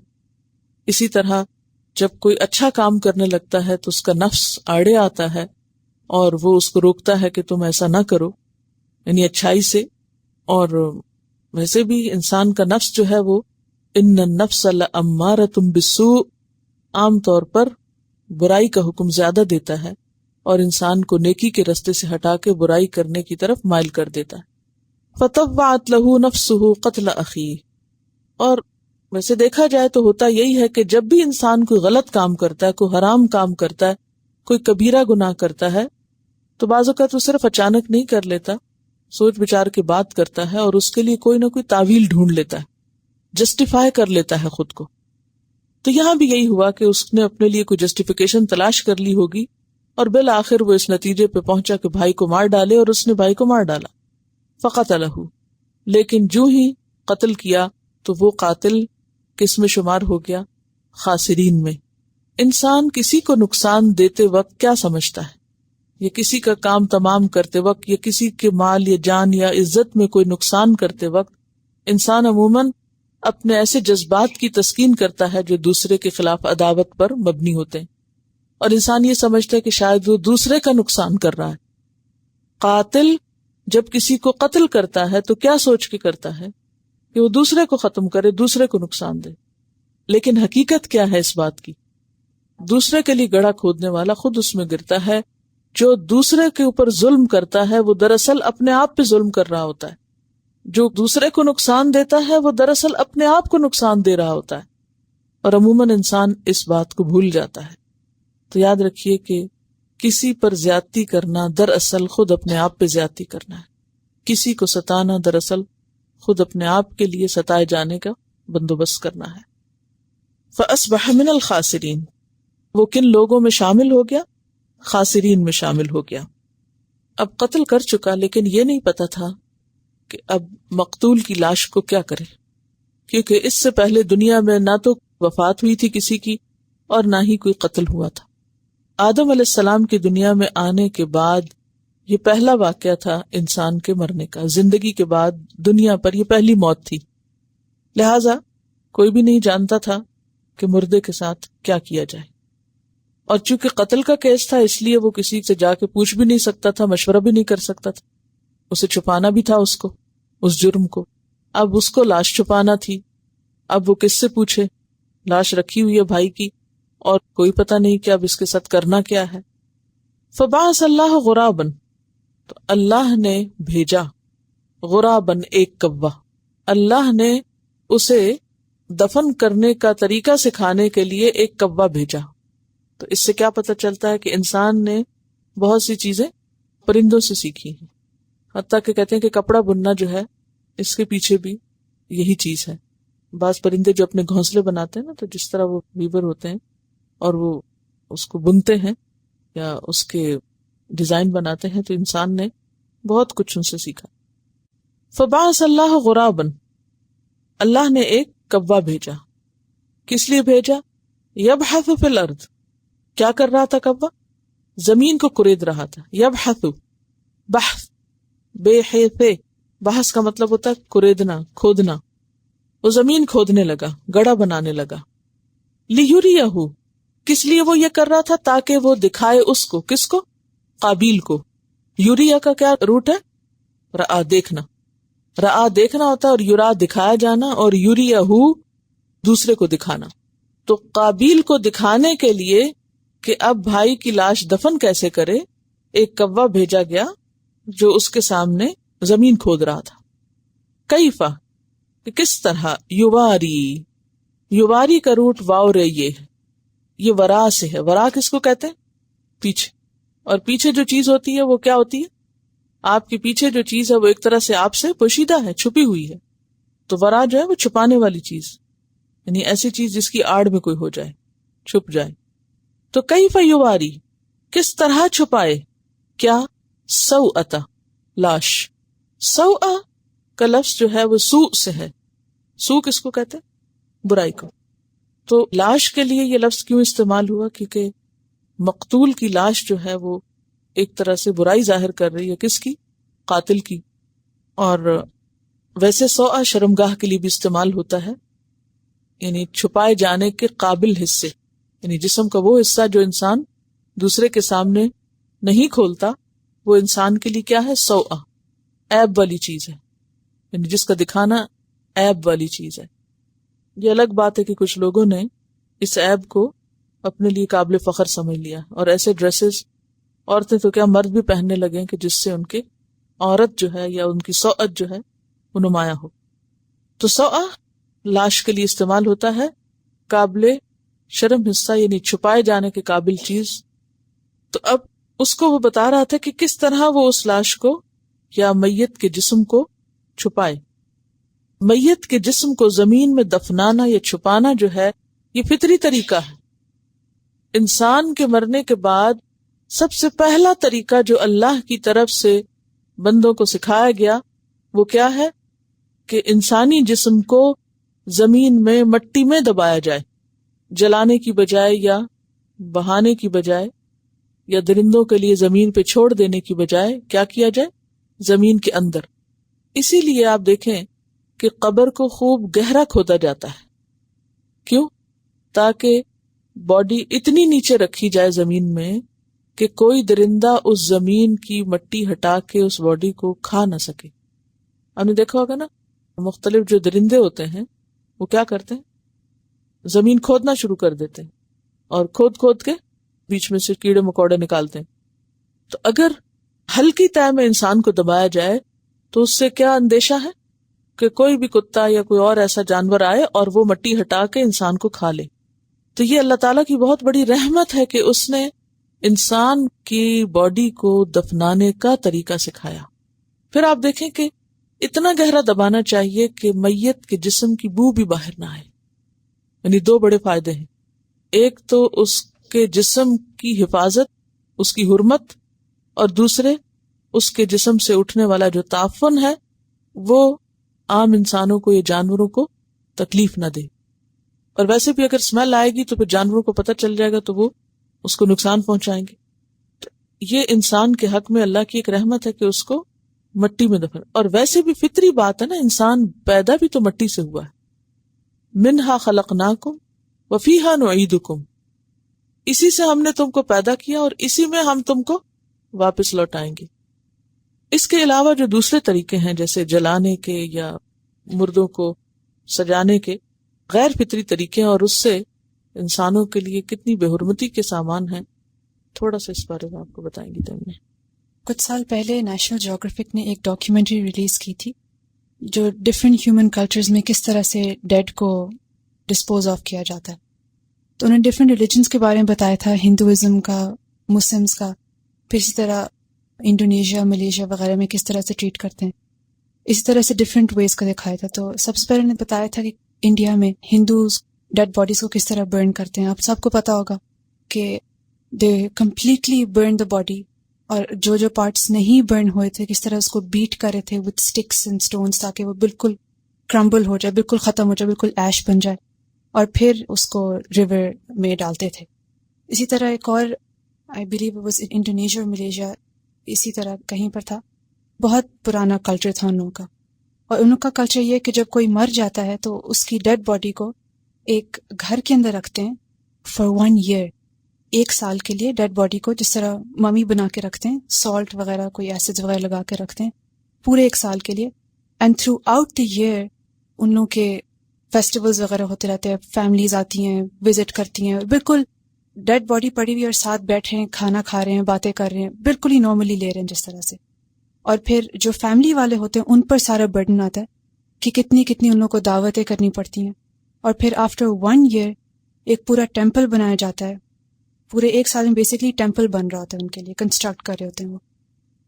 اسی طرح جب کوئی اچھا کام کرنے لگتا ہے تو اس کا نفس آڑے آتا ہے اور وہ اس کو روکتا ہے کہ تم ایسا نہ کرو، یعنی اچھائی سے. اور ویسے بھی انسان کا نفس جو ہے وہ ان النفس لامارۃ بالسوء، عام طور پر برائی کا حکم زیادہ دیتا ہے اور انسان کو نیکی کے رستے سے ہٹا کے برائی کرنے کی طرف مائل کر دیتا ہے. فطوعت له نفسه قتل اخیہ. اور ویسے دیکھا جائے تو ہوتا یہی ہے کہ جب بھی انسان کوئی غلط کام کرتا ہے، کوئی حرام کام کرتا ہے، کوئی کبیرہ گناہ کرتا ہے، تو بعض اوقات وہ صرف اچانک نہیں کر لیتا، سوچ بچار کے بات کرتا ہے اور اس کے لیے کوئی نہ کوئی تعویل ڈھونڈ لیتا ہے، جسٹیفائی کر لیتا ہے خود کو. تو یہاں بھی یہی ہوا کہ اس نے اپنے لیے کوئی جسٹیفیکیشن تلاش کر لی ہوگی اور بالآخر وہ اس نتیجے پہ پہنچا کہ بھائی کو مار ڈالے، اور اس نے بھائی کو مار ڈالا. فقتلہ، لیکن جو ہی قتل کیا تو وہ قاتل کس میں شمار ہو گیا؟ خاسرین میں. انسان کسی کو نقصان دیتے وقت کیا سمجھتا ہے؟ یا کسی کا کام تمام کرتے وقت، یا کسی کے مال یا جان یا عزت میں کوئی نقصان کرتے وقت انسان عموماً اپنے ایسے جذبات کی تسکین کرتا ہے جو دوسرے کے خلاف عداوت پر مبنی ہوتے ہیں، اور انسان یہ سمجھتا ہے کہ شاید وہ دوسرے کا نقصان کر رہا ہے. قاتل جب کسی کو قتل کرتا ہے تو کیا سوچ کے کرتا ہے؟ کہ وہ دوسرے کو ختم کرے، دوسرے کو نقصان دے. لیکن حقیقت کیا ہے اس بات کی؟ دوسرے کے لیے گڑھا کھودنے والا خود اس میں گرتا ہے. جو دوسرے کے اوپر ظلم کرتا ہے وہ دراصل اپنے آپ پہ ظلم کر رہا ہوتا ہے. جو دوسرے کو نقصان دیتا ہے وہ دراصل اپنے آپ کو نقصان دے رہا ہوتا ہے، اور عموماً انسان اس بات کو بھول جاتا ہے. تو یاد رکھیے کہ کسی پر زیادتی کرنا دراصل خود اپنے آپ پہ زیادتی کرنا ہے. کسی کو ستانا دراصل خود اپنے آپ کے لیے ستائے جانے کا بندوبست کرنا ہے. فَأَصْبَحَ مِنَ الْخَاسِرِينَ، وہ کن لوگوں میں شامل ہو گیا؟ خاسرین میں شامل ہو گیا. اب قتل کر چکا، لیکن یہ نہیں پتا تھا کہ اب مقتول کی لاش کو کیا کرے، کیونکہ اس سے پہلے دنیا میں نہ تو وفات ہوئی تھی کسی کی اور نہ ہی کوئی قتل ہوا تھا. آدم علیہ السلام کی دنیا میں آنے کے بعد یہ پہلا واقعہ تھا انسان کے مرنے کا. زندگی کے بعد دنیا پر یہ پہلی موت تھی، لہذا کوئی بھی نہیں جانتا تھا کہ مردے کے ساتھ کیا کیا جائے. اور چونکہ قتل کا کیس تھا اس لیے وہ کسی سے جا کے پوچھ بھی نہیں سکتا تھا، مشورہ بھی نہیں کر سکتا تھا. اسے چھپانا بھی تھا اس کو، اس جرم کو. اب اس کو لاش چھپانا تھی. اب وہ کس سے پوچھے؟ لاش رکھی ہوئی ہے بھائی کی اور کوئی پتہ نہیں کہ اب اس کے ساتھ کرنا کیا ہے. فبعث اللہ غرابا، تو اللہ نے بھیجا غرابن، ایک کوا. اللہ نے اسے دفن کرنے کا طریقہ سکھانے کے لیے ایک کوا بھیجا. تو اس سے کیا پتہ چلتا ہے کہ انسان نے بہت سی چیزیں پرندوں سے سیکھی ہیں. حتیٰ کہ کہتے ہیں کہ کپڑا بننا جو ہے اس کے پیچھے بھی یہی چیز ہے. بعض پرندے جو اپنے گھونسلے بناتے ہیں نا، تو جس طرح وہ ویور ہوتے ہیں اور وہ اس کو بنتے ہیں یا اس کے ڈیزائن بناتے ہیں، تو انسان نے بہت کچھ ان سے سیکھا. فبعث اللہ غرابا، اللہ نے ایک کوا بھیجا. کس لیے بھیجا؟ یبحث فی الارض، کیا کر رہا تھا کوا؟ زمین کو کرید رہا تھا. یبحث، بحث، بے حیث، بحث کا مطلب ہوتا ہے کریدنا، کھودنا. وہ زمین کھودنے لگا، گڑھا بنانے لگا. لیریہ، کس لیے وہ یہ کر رہا تھا؟ تاکہ وہ دکھائے اس کو. کس کو؟ قابیل کو. یوریا کا کیا روٹ ہے؟ رآ، دیکھنا. رآ دیکھنا ہوتا ہے، اور یورا دکھایا جانا، اور یوریا دوسرے کو دکھانا. تو قابیل کو دکھانے کے لیے کہ اب بھائی کی لاش دفن کیسے کرے، ایک کوا بھیجا گیا جو اس کے سامنے زمین کھود رہا تھا. کیفا، کہ کس طرح. یواری، یواری کا روٹ واو رے، یہ ورا سے ہے. ورا کس کو کہتے ہیں؟ پیچھے. اور پیچھے جو چیز ہوتی ہے وہ کیا ہوتی ہے؟ آپ کے پیچھے جو چیز ہے وہ ایک طرح سے آپ سے پوشیدہ ہے، چھپی ہوئی ہے. تو ورا جو ہے وہ چھپانے والی چیز، یعنی ایسی چیز جس کی آڑ میں کوئی ہو جائے، چھپ جائے. تو کیف یواری، کس طرح چھپائے کیا؟ سوءتا، لاش. سوء کا لفظ جو ہے وہ سوء سے ہے. سوء کس کو کہتے ہیں؟ برائی کو. تو لاش کے لیے یہ لفظ کیوں استعمال ہوا؟ کیونکہ مقتول کی لاش جو ہے وہ ایک طرح سے برائی ظاہر کر رہی ہے. کس کی؟ قاتل کی. اور ویسے سوء شرمگاہ کے لیے بھی استعمال ہوتا ہے، یعنی چھپائے جانے کے قابل حصے، یعنی جسم کا وہ حصہ جو انسان دوسرے کے سامنے نہیں کھولتا، وہ انسان کے لیے کیا ہے؟ سوء، عیب والی چیز ہے، یعنی جس کا دکھانا عیب والی چیز ہے. یہ الگ بات ہے کہ کچھ لوگوں نے اس عیب کو اپنے لیے قابل فخر سمجھ لیا، اور ایسے ڈریسز عورتیں تو کیا مرد بھی پہننے لگے کہ جس سے ان کی عورت جو ہے یا ان کی سوعت جو ہے وہ نمایاں ہو۔ تو سوعہ لاش کے لیے استعمال ہوتا ہے، قابل شرم حصہ یعنی چھپائے جانے کے قابل چیز۔ تو اب اس کو وہ بتا رہا تھا کہ کس طرح وہ اس لاش کو یا میت کے جسم کو چھپائے۔ میت کے جسم کو زمین میں دفنانا یا چھپانا جو ہے یہ فطری طریقہ ہے۔ انسان کے مرنے کے بعد سب سے پہلا طریقہ جو اللہ کی طرف سے بندوں کو سکھایا گیا وہ کیا ہے کہ انسانی جسم کو زمین میں مٹی میں دبایا جائے، جلانے کی بجائے یا بہانے کی بجائے یا درندوں کے لیے زمین پہ چھوڑ دینے کی بجائے کیا کیا جائے؟ زمین کے اندر۔ اسی لیے آپ دیکھیں کہ قبر کو خوب گہرا کھودا جاتا ہے۔ کیوں؟ تاکہ باڈی اتنی نیچے رکھی جائے زمین میں کہ کوئی درندہ اس زمین کی مٹی ہٹا کے اس باڈی کو کھا نہ سکے۔ آپ نے دیکھا ہوگا نا، مختلف جو درندے ہوتے ہیں وہ کیا کرتے ہیں، زمین کھودنا شروع کر دیتے ہیں اور کھود کھود کے بیچ میں سے کیڑے مکوڑے نکالتے ہیں۔ تو اگر ہلکی تہ میں انسان کو دبایا جائے تو اس سے کیا اندیشہ ہے کہ کوئی بھی کتا یا کوئی اور ایسا جانور آئے اور وہ مٹی ہٹا کے انسان کو کھا لے۔ تو یہ اللہ تعالیٰ کی بہت بڑی رحمت ہے کہ اس نے انسان کی باڈی کو دفنانے کا طریقہ سکھایا۔ پھر آپ دیکھیں کہ اتنا گہرا دبانا چاہیے کہ میت کے جسم کی بو بھی باہر نہ آئے۔ یعنی دو بڑے فائدے ہیں، ایک تو اس کے جسم کی حفاظت، اس کی حرمت، اور دوسرے اس کے جسم سے اٹھنے والا جو تعفن ہے وہ عام انسانوں کو یا جانوروں کو تکلیف نہ دے۔ اور ویسے بھی اگر اسمیل آئے گی تو پھر جانوروں کو پتہ چل جائے گا تو وہ اس کو نقصان پہنچائیں گے۔ تو یہ انسان کے حق میں اللہ کی ایک رحمت ہے کہ اس کو مٹی میں دفن۔ اور ویسے بھی فطری بات ہے نا، انسان پیدا بھی تو مٹی سے ہوا ہے۔ منہا خلقناکم وفیہا نعیدکم، اسی سے ہم نے تم کو پیدا کیا اور اسی میں ہم تم کو واپس لوٹائیں گے۔ اس کے علاوہ جو دوسرے طریقے ہیں جیسے جلانے کے یا مردوں کو سجانے کے، غیر فطری طریقے ہیں، اور اس سے انسانوں کے لیے کتنی بے حرمتی کے سامان ہیں، تھوڑا سا اس بارے میں آپ کو بتائیں گی۔ تم نے کچھ سال پہلے نیشنل جیوگرافک نے ایک ڈاکیومنٹری ریلیز کی تھی جو ڈفرینٹ ہیومن کلچرز میں کس طرح سے ڈیڈ کو ڈسپوز آف کیا جاتا ہے۔ تو انہوں نے ڈفرینٹ ریلیجنس کے بارے میں بتایا تھا، ہندوازم کا، مسلمس کا، پھر اسی طرح انڈونیشیا، ملیشیا وغیرہ میں کس طرح سے ٹریٹ کرتے ہیں، اسی طرح سے ڈفرینٹ ویز کا دکھایا تھا۔ تو سب سے پہلے نے بتایا تھا کہ انڈیا میں ہندوز ڈیڈ باڈیز کو کس طرح برن کرتے ہیں۔ آپ سب کو پتا ہوگا کہ دے کمپلیٹلی برن دا باڈی، اور جو پارٹس نہیں برن ہوئے تھے کس طرح اس کو بیٹ کر رہے تھے وتھ اسٹکس اینڈ اسٹونس تاکہ وہ بالکل کرمبل ہو جائے، بالکل ختم ہو جائے، بالکل ایش بن جائے، اور پھر اس کو ریور میں ڈالتے تھے۔ اسی طرح ایک اور آئی بلیو واز انڈونیشیا اور ملیشیا، اسی طرح کہیں پر تھا، بہت پرانا کلچر تھا ان لوگوں کا۔ اور ان لوگوں کا کلچر یہ کہ جب کوئی مر جاتا ہے تو اس کی ڈیڈ باڈی کو ایک گھر کے اندر رکھتے ہیں فار 1 year، 1 سال کے لیے ڈیڈ باڈی کو جس طرح ممی بنا کے رکھتے ہیں، سالٹ وغیرہ کوئی ایسڈ وغیرہ لگا کے رکھتے ہیں پورے 1 سال کے لیے۔ And throughout the year ان لوگوں کے فیسٹیولز وغیرہ ہوتے رہتے ہیں، فیملیز آتی ہیں، وزٹ کرتی ہیں، بالکل ڈیڈ باڈی پڑی ہوئی اور ساتھ بیٹھے ہیں، کھانا کھا رہے ہیں، باتیں کر رہے ہیں، بالکل ہی نارملی لے رہے ہیں جس طرح سے۔ اور پھر جو فیملی والے ہوتے ہیں ان پر سارا برڈن آتا ہے کہ کتنی ان لوگوں کو دعوتیں کرنی پڑتی ہیں۔ اور پھر آفٹر 1 year ایک پورا ٹیمپل بنایا جاتا ہے، پورے 1 سال میں بیسکلی ٹیمپل بن رہا ہوتا ہے ان کے لیے، کنسٹرکٹ کر رہے ہوتے ہیں وہ،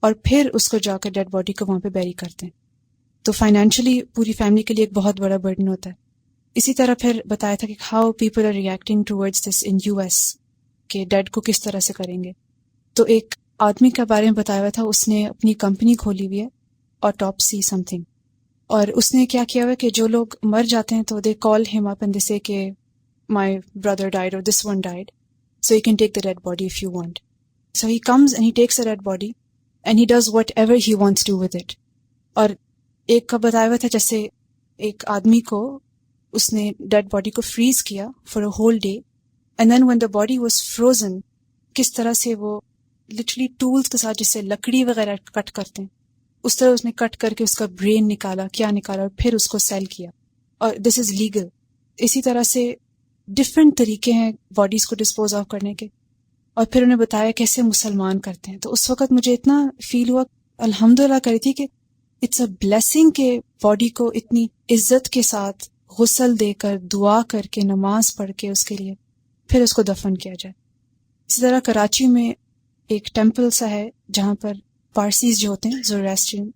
اور پھر اس کو جا کر ڈیڈ باڈی کو وہاں پہ بیری کرتے ہیں۔ تو فائنینشلی پوری فیملی کے لیے ایک بہت بڑا برڈن ہوتا ہے۔ اسی طرح پھر بتایا تھا کہ how people are reacting towards this in US، کہ ڈیڈ کو کس طرح سے کریں گے۔ تو ایک آدمی کے بارے میں بتایا ہوا تھا، اس نے اپنی کمپنی کھولی ہوئی ہے آٹوپسی سم تھنگ، اور اس نے کیا کیا ہوا کہ جو لوگ مر جاتے ہیں تو دے کال ہم اپ اینڈ دے سے کہ مائی بردر ڈائڈ اور this one died, so you can take the dead body if you want. So he comes and he takes the dead body and he does whatever he wants to with it. اور ایک کا بتایا ہوا تھا جیسے ایک آدمی کو اس نے ڈیڈ باڈی کو فریز کیا for a whole day and then when the body was frozen کس طرح سے وہ literally ٹولز کے ساتھ جسے لکڑی وغیرہ کٹ کرتے ہیں اس طرح اس نے کٹ کر کے اس کا برین نکالا، کیا نکالا، اور پھر اس کو سیل کیا۔ اور دس از لیگل، اسی طرح سے ڈفرینٹ طریقے ہیں باڈیز کو ڈسپوز آف کرنے کے. اور پھر انہیں بتایا کیسے مسلمان کرتے ہیں. تو اس وقت مجھے اتنا فیل ہوا الحمدللہ کری تھی کہ اٹس اے بلیسنگ کہ باڈی کو اتنی عزت کے ساتھ غسل دے کر دعا کر کے نماز پڑھ کے اس کے لیے پھر اس کو دفن کیا جائے. اسی طرح کراچی میں ایک ٹیمپل سا ہے جہاں پر پارسیز جو ہوتے ہیں زوریسٹرین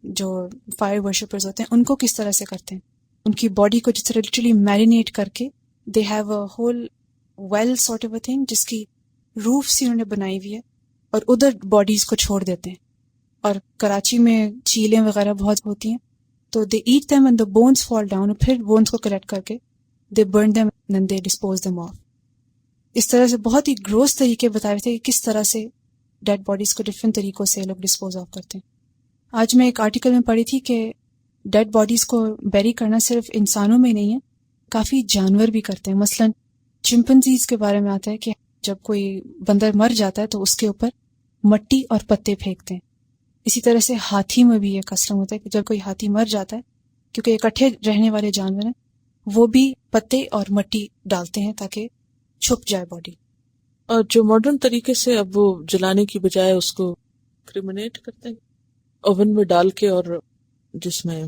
جو فائر ورشپرز ہوتے ہیں ان کو کس طرح سے کرتے ہیں. ان کی باڈی کو جس طرح لٹرلی میرینیٹ کر کے دے have a whole well sort of a thing جس کی روف سی انہوں نے بنائی ہوئی ہے اور ادھر باڈیز کو چھوڑ دیتے ہیں. اور کراچی میں چیلیں وغیرہ بہت ہوتی ہیں تو they eat them and the bones fall down. پھر بونس کو کلیکٹ کر کے they burn them and they dispose them off. اس طرح سے بہت ہی گروس طریقے بتائے تھے کہ کس طرح سے ڈیڈ باڈیز کو ڈفرینٹ طریقوں سے لوگ ڈسپوز آف کرتے ہیں. آج میں ایک آرٹیکل میں پڑھی تھی کہ ڈیڈ باڈیز کو بیری کرنا صرف انسانوں میں نہیں ہے, کافی جانور بھی کرتے ہیں. مثلا چمپنزیز کے بارے میں آتا ہے کہ جب کوئی بندر مر جاتا ہے تو اس کے اوپر مٹی اور پتے پھینکتے ہیں. اسی طرح سے ہاتھی میں بھی یہ کسٹم ہوتا ہے کہ جب کوئی ہاتھی مر جاتا ہے, کیونکہ اکٹھے رہنے والے جانور ہیں, وہ بھی پتے اور مٹی ڈالتے ہیں تاکہ چھپ جائے باڈی. اور جو ماڈرن طریقے سے اب وہ جلانے کی بجائے اس کو کریمنیٹ کرتے ہیں اوون میں ڈال کے, اور جس میں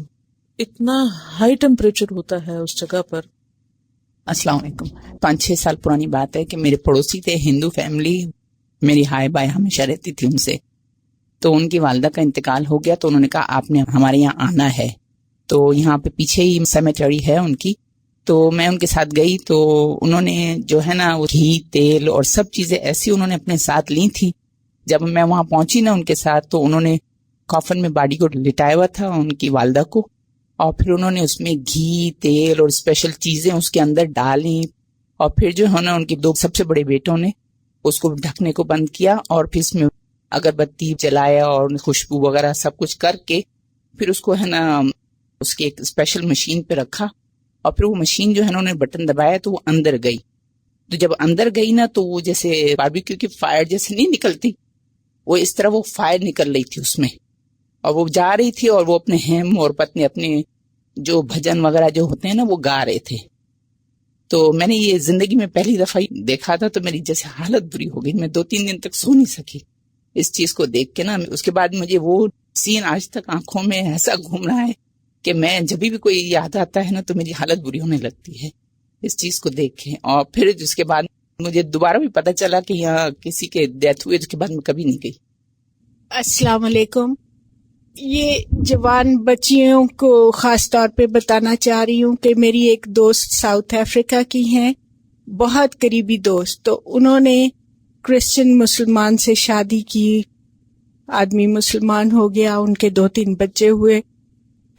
اتنا ہائی ٹیمپریچر ہوتا ہے اس جگہ پر. السلام علیکم. 5-6 سال پرانی بات ہے کہ میرے پڑوسی تھے ہندو فیملی, میری ہائے بائے ہمیشہ رہتی تھی ان سے. تو ان کی والدہ کا انتقال ہو گیا تو انہوں نے کہا آپ نے ہمارے یہاں آنا ہے. تو یہاں پہ پیچھے ہی سیمیٹری ہے ان کی, تو میں ان کے ساتھ گئی. تو انہوں نے جو ہے نا وہ گھی تیل اور سب چیزیں ایسی انہوں نے اپنے ساتھ لی تھی. جب میں وہاں پہنچی نا ان کے ساتھ تو انہوں نے کافن میں باڈی کو لٹایا ہوا تھا ان کی والدہ کو, اور پھر انہوں نے اس میں گھی تیل اور اسپیشل چیزیں اس کے اندر ڈالی. اور پھر جو ہے نا ان کے 2 سب سے بڑے بیٹوں نے اس کو ڈھکنے کو بند کیا اور پھر اس میں اگربتی جلایا اور خوشبو وغیرہ سب کچھ کر کے پھر اس کو ہے نا اس کی ایک اسپیشل مشین پہ رکھا. اور پھر وہ مشین جو ہے نا انہوں نے بٹن دبایا تو وہ اندر گئی. تو جب اندر گئی نا تو وہ جیسے باربیکیو کی فائر جیسے نہیں نکلتی, وہ اس طرح وہ فائر نکل رہی تھی اس میں, اور وہ جا رہی تھی اور وہ اپنے ہیم اور پتنی اپنے جو بھجن وغیرہ جو ہوتے ہیں نا وہ گا رہے تھے. تو میں نے یہ زندگی میں پہلی دفعہ دیکھا تھا, تو میری جیسے حالت بری ہو گئی. میں 2-3 دن تک سو نہیں سکی اس چیز کو دیکھ کے نا. اس کے بعد مجھے وہ سین آج تک آنکھوں میں ایسا گھوم رہا ہے کہ میں جب بھی کوئی یاد آتا ہے نا تو میری حالت بری ہونے لگتی ہے اس چیز کو دیکھ کے. اور پھر اس کے بعد مجھے دوبارہ بھی پتا چلا کہ یہاں کسی کے ڈیتھ ہوئے, اس کے بعد میں کبھی نہیں گئی. السلام علیکم. یہ جوان بچیوں کو خاص طور پہ بتانا چاہ رہی ہوں کہ میری ایک دوست ساؤتھ افریقہ کی ہیں, بہت قریبی دوست. تو انہوں نے کرسچن مسلمان سے شادی کی, آدمی مسلمان ہو گیا, ان کے 2-3 بچے ہوئے.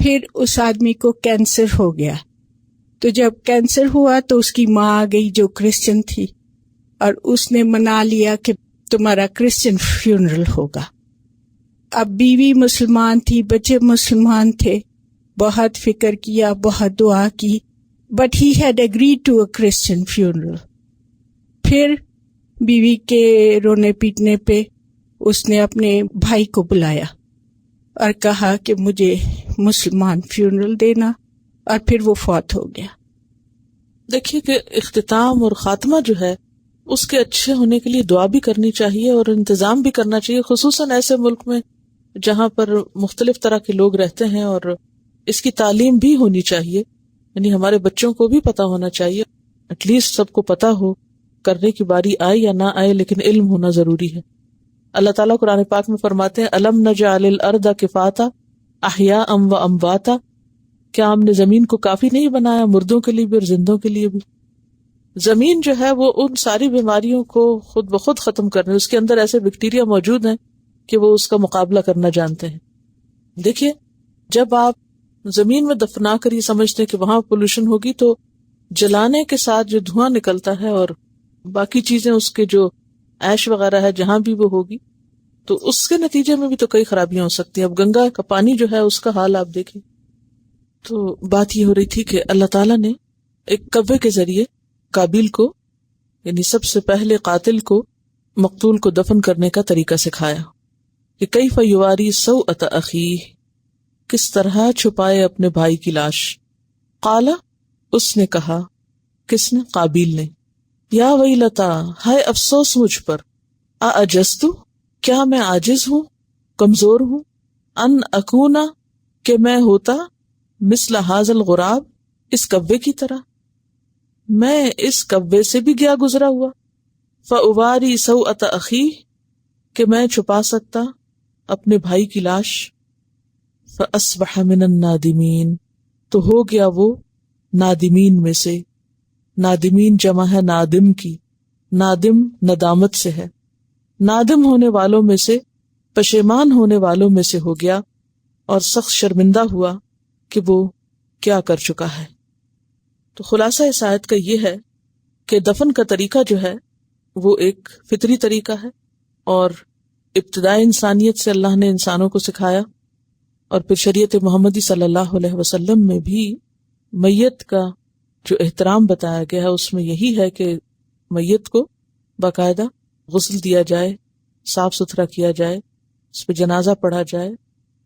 پھر اس آدمی کو کینسر ہو گیا. تو جب کینسر ہوا تو اس کی ماں آ گئی جو کرسچن تھی, اور اس نے منا لیا کہ تمہارا کرسچن فیونرل ہوگا. اب بیوی مسلمان تھی, بچے مسلمان تھے, بہت فکر کیا, بہت دعا کی, but he had agreed to a Christian funeral. پھر بیوی کے رونے پیٹنے پہ اس نے اپنے بھائی کو بلایا اور کہا کہ مجھے مسلمان فیونرل دینا, اور پھر وہ فوت ہو گیا. دیکھیے کہ اختتام اور خاتمہ جو ہے اس کے اچھے ہونے کے لیے دعا بھی کرنی چاہیے اور انتظام بھی کرنا چاہیے, خصوصاً ایسے ملک میں جہاں پر مختلف طرح کے لوگ رہتے ہیں, اور اس کی تعلیم بھی ہونی چاہیے. یعنی ہمارے بچوں کو بھی پتا ہونا چاہیے, ایٹ لیسٹ سب کو پتا ہو, کرنے کی باری آئے یا نہ آئے لیکن علم ہونا ضروری ہے. اللہ تعالیٰ قرآن پاک میں فرماتے ہیں الم نجعل الارض کفاتا احیاء و امواتا, کیا ہم نے زمین کو کافی نہیں بنایا مردوں کے لیے بھی اور زندوں کے لیے بھی. زمین جو ہے وہ ان ساری بیماریوں کو خود بخود ختم کرنے, اس کے اندر ایسے بیکٹیریا موجود ہیں کہ وہ اس کا مقابلہ کرنا جانتے ہیں. دیکھیے جب آپ زمین میں دفنا کر یہ سمجھتے ہیں کہ وہاں پولوشن ہوگی, تو جلانے کے ساتھ جو دھواں نکلتا ہے اور باقی چیزیں اس کے جو ایش وغیرہ ہے جہاں بھی وہ ہوگی, تو اس کے نتیجے میں بھی تو کئی خرابیاں ہو سکتی ہیں. اب گنگا کا پانی جو ہے اس کا حال آپ دیکھیں. تو بات یہ ہو رہی تھی کہ اللہ تعالیٰ نے ایک کوے کے ذریعے قابیل کو, یعنی سب سے پہلے قاتل کو, مقتول کو دفن کرنے کا طریقہ سکھایا کہ کیف یواری سوءۃ اخیہ, کس طرح چھپائے اپنے بھائی کی لاش. قال, اس نے کہا, کس نے؟ قابیل نے. یا ویلتا، ہائے افسوس مجھ پر، اعجزت، کیا میں عاجز ہوں، کمزور ہوں، ان اکونا، کہ میں ہوتا، مثل ھذا الغراب، اس کوے کی طرح، میں اس کوے سے بھی گیا گزرا ہوا. فاواری سوءۃ اخی، کہ میں چھپا سکتا اپنے بھائی کی لاش. فاصبح من النادمین، تو ہو گیا وہ نادمین میں سے. نادمین جمع ہے نادم کی، نادم ندامت سے ہے، نادم ہونے والوں میں سے، پشیمان ہونے والوں میں سے ہو گیا، اور سخت شرمندہ ہوا کہ وہ کیا کر چکا ہے. تو خلاصہ اس آیت کا یہ ہے کہ دفن کا طریقہ جو ہے وہ ایک فطری طریقہ ہے، اور ابتدائی انسانیت سے اللہ نے انسانوں کو سکھایا، اور پھر شریعت محمدی صلی اللہ علیہ وسلم میں بھی میت کا جو احترام بتایا گیا ہے اس میں یہی ہے کہ میت کو باقاعدہ غسل دیا جائے، صاف ستھرا کیا جائے، اس پہ جنازہ پڑھا جائے،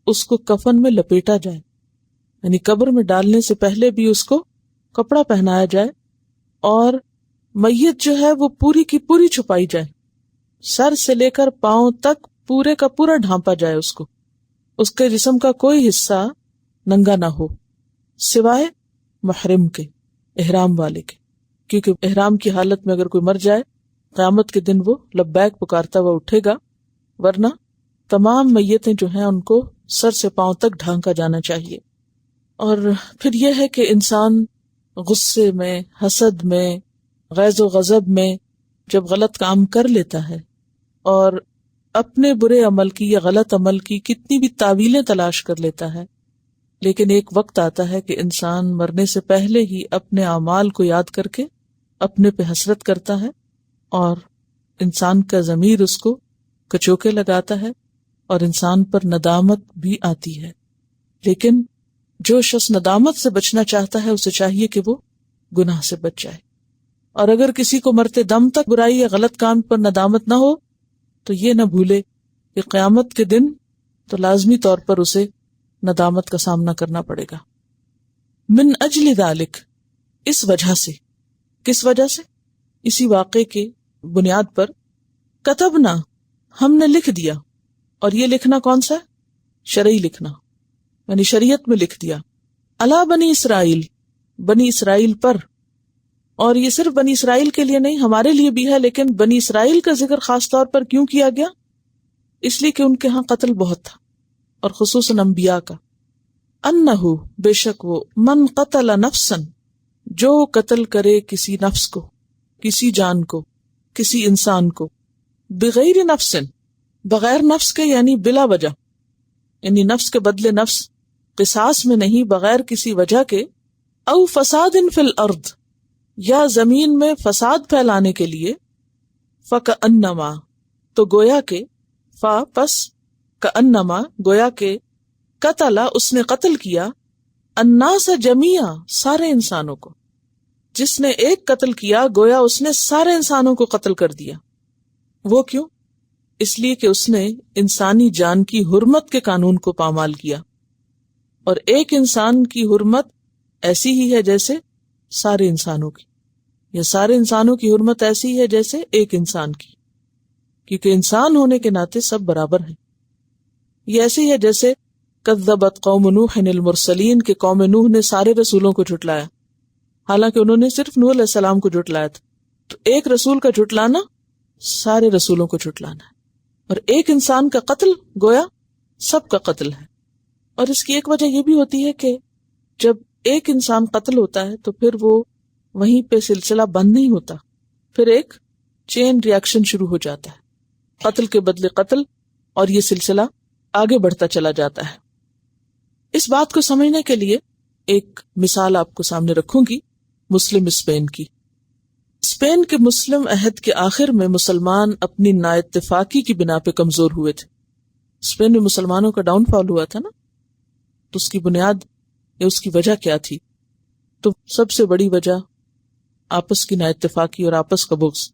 اس کو کفن میں لپیٹا جائے، یعنی قبر میں ڈالنے سے پہلے بھی اس کو کپڑا پہنایا جائے، اور میت جو ہے وہ پوری کی پوری چھپائی جائے، سر سے لے کر پاؤں تک پورے کا پورا ڈھانپا جائے، اس کے جسم کا کوئی حصہ ننگا نہ ہو سوائے محرم کے، احرام والے کے، کیونکہ احرام کی حالت میں اگر کوئی مر جائے قیامت کے دن وہ لبیک پکارتا ہوا اٹھے گا، ورنہ تمام میتیں جو ہیں ان کو سر سے پاؤں تک ڈھانکا جانا چاہیے. اور پھر یہ ہے کہ انسان غصے میں، حسد میں، غیظ و غضب میں جب غلط کام کر لیتا ہے اور اپنے برے عمل کی یا غلط عمل کی کتنی بھی تعویلیں تلاش کر لیتا ہے، لیکن ایک وقت آتا ہے کہ انسان مرنے سے پہلے ہی اپنے اعمال کو یاد کر کے اپنے پہ حسرت کرتا ہے، اور انسان کا ضمیر اس کو کچوکے لگاتا ہے، اور انسان پر ندامت بھی آتی ہے. لیکن جو شخص ندامت سے بچنا چاہتا ہے اسے چاہیے کہ وہ گناہ سے بچ جائے، اور اگر کسی کو مرتے دم تک برائی یا غلط کام پر ندامت نہ ہو تو یہ نہ بھولے کہ قیامت کے دن تو لازمی طور پر اسے ندامت کا سامنا کرنا پڑے گا. من اجل ذالک، اس وجہ سے. کس وجہ سے؟ اسی واقعے کے بنیاد پر. کتبنا، ہم نے لکھ دیا، اور یہ لکھنا کون سا ہے؟ شرعی لکھنا، یعنی شریعت میں لکھ دیا. علی بنی اسرائیل، بنی اسرائیل پر. اور یہ صرف بنی اسرائیل کے لیے نہیں، ہمارے لیے بھی ہے، لیکن بنی اسرائیل کا ذکر خاص طور پر کیوں کیا گیا؟ اس لیے کہ ان کے ہاں قتل بہت تھا، اور خصوصاً انبیاء کا. انہو، بے شک وہ، من قتل نفسا، جو قتل کرے کسی نفس کو، کسی جان کو، کسی انسان کو، بغیر نفس، بغیر نفس کے، یعنی بلا وجہ، یعنی نفس کے بدلے نفس، قصاص میں نہیں، بغیر کسی وجہ کے. او فساد فی الارض، یا زمین میں فساد پھیلانے کے لیے. فکأنما، تو گویا کہ، فا پس، کأنما گویا کہ، قتل اس نے قتل کیا، الناس جمیعا سارے انسانوں کو. جس نے ایک قتل کیا گویا اس نے سارے انسانوں کو قتل کر دیا. وہ کیوں؟ اس لیے کہ اس نے انسانی جان کی حرمت کے قانون کو پامال کیا، اور ایک انسان کی حرمت ایسی ہی ہے جیسے سارے انسانوں کی، یا سارے انسانوں کی حرمت ایسی ہے جیسے ایک انسان کی، کیونکہ انسان ہونے کے ناطے سب برابر ہیں. یہ ایسی ہے جیسے کذبت قوم نوح المرسلین، کہ قوم نوح نے سارے رسولوں کو جھٹلایا، حالانکہ انہوں نے صرف نوح علیہ السلام کو جھٹلایا تھا. تو ایک رسول کا جھٹلانا سارے رسولوں کو جھٹلانا ہے، اور ایک انسان کا قتل گویا سب کا قتل ہے. اور اس کی ایک وجہ یہ بھی ہوتی ہے کہ جب ایک انسان قتل ہوتا ہے تو پھر وہ وہیں پہ سلسلہ بند نہیں ہوتا، پھر ایک چین ریاکشن شروع ہو جاتا ہے، قتل کے بدلے قتل، اور یہ سلسلہ آگے بڑھتا چلا جاتا ہے. اس بات کو سمجھنے کے لیے ایک مثال آپ کو سامنے رکھوں گی، مسلم اسپین کی. اسپین کے مسلم عہد کے آخر میں مسلمان اپنی نااتفاقی کی بنا پہ کمزور ہوئے تھے. اسپین میں مسلمانوں کا ڈاؤن فال ہوا تھا نا، تو اس کی بنیاد یا اس کی وجہ کیا تھی؟ تو سب سے بڑی وجہ آپس کی نااتفاقی اور آپس کا بغض.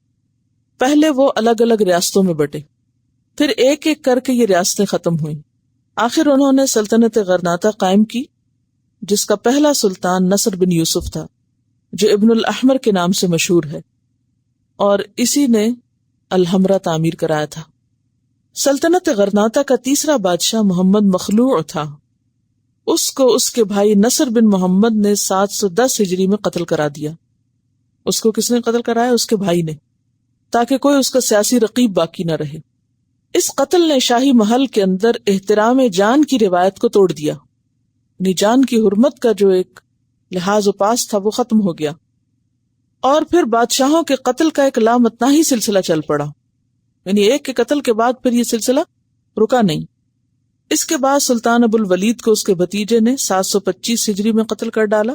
پہلے وہ الگ الگ ریاستوں میں بٹے، پھر ایک ایک کر کے یہ ریاستیں ختم ہوئیں. آخر انہوں نے سلطنت غرناطہ قائم کی، جس کا پہلا سلطان نصر بن یوسف تھا، جو ابن الاحمر کے نام سے مشہور ہے، اور اسی نے الحمرہ تعمیر کرایا تھا۔ سلطنت غرناطہ کا تیسرا بادشاہ محمد مخلوع تھا، اس کو اس کے بھائی نصر بن محمد نے 710 ہجری میں قتل کرا دیا۔ اس کو کس نے قتل کرایا؟ اس کے بھائی نے، تاکہ کوئی اس کا سیاسی رقیب باقی نہ رہے۔ اس قتل نے شاہی محل کے اندر احترام جان کی روایت کو توڑ دیا، یعنی جان کی حرمت کا جو ایک لحاظ و پاس تھا وہ ختم ہو گیا، اور پھر بادشاہوں کے قتل کا ایک لامتناہی سلسلہ چل پڑا، یعنی ایک کے قتل کے بعد پھر یہ سلسلہ رکا نہیں۔ اس کے بعد سلطان ابو الولید کو اس کے بھتیجے نے 725 ہجری میں قتل کر ڈالا۔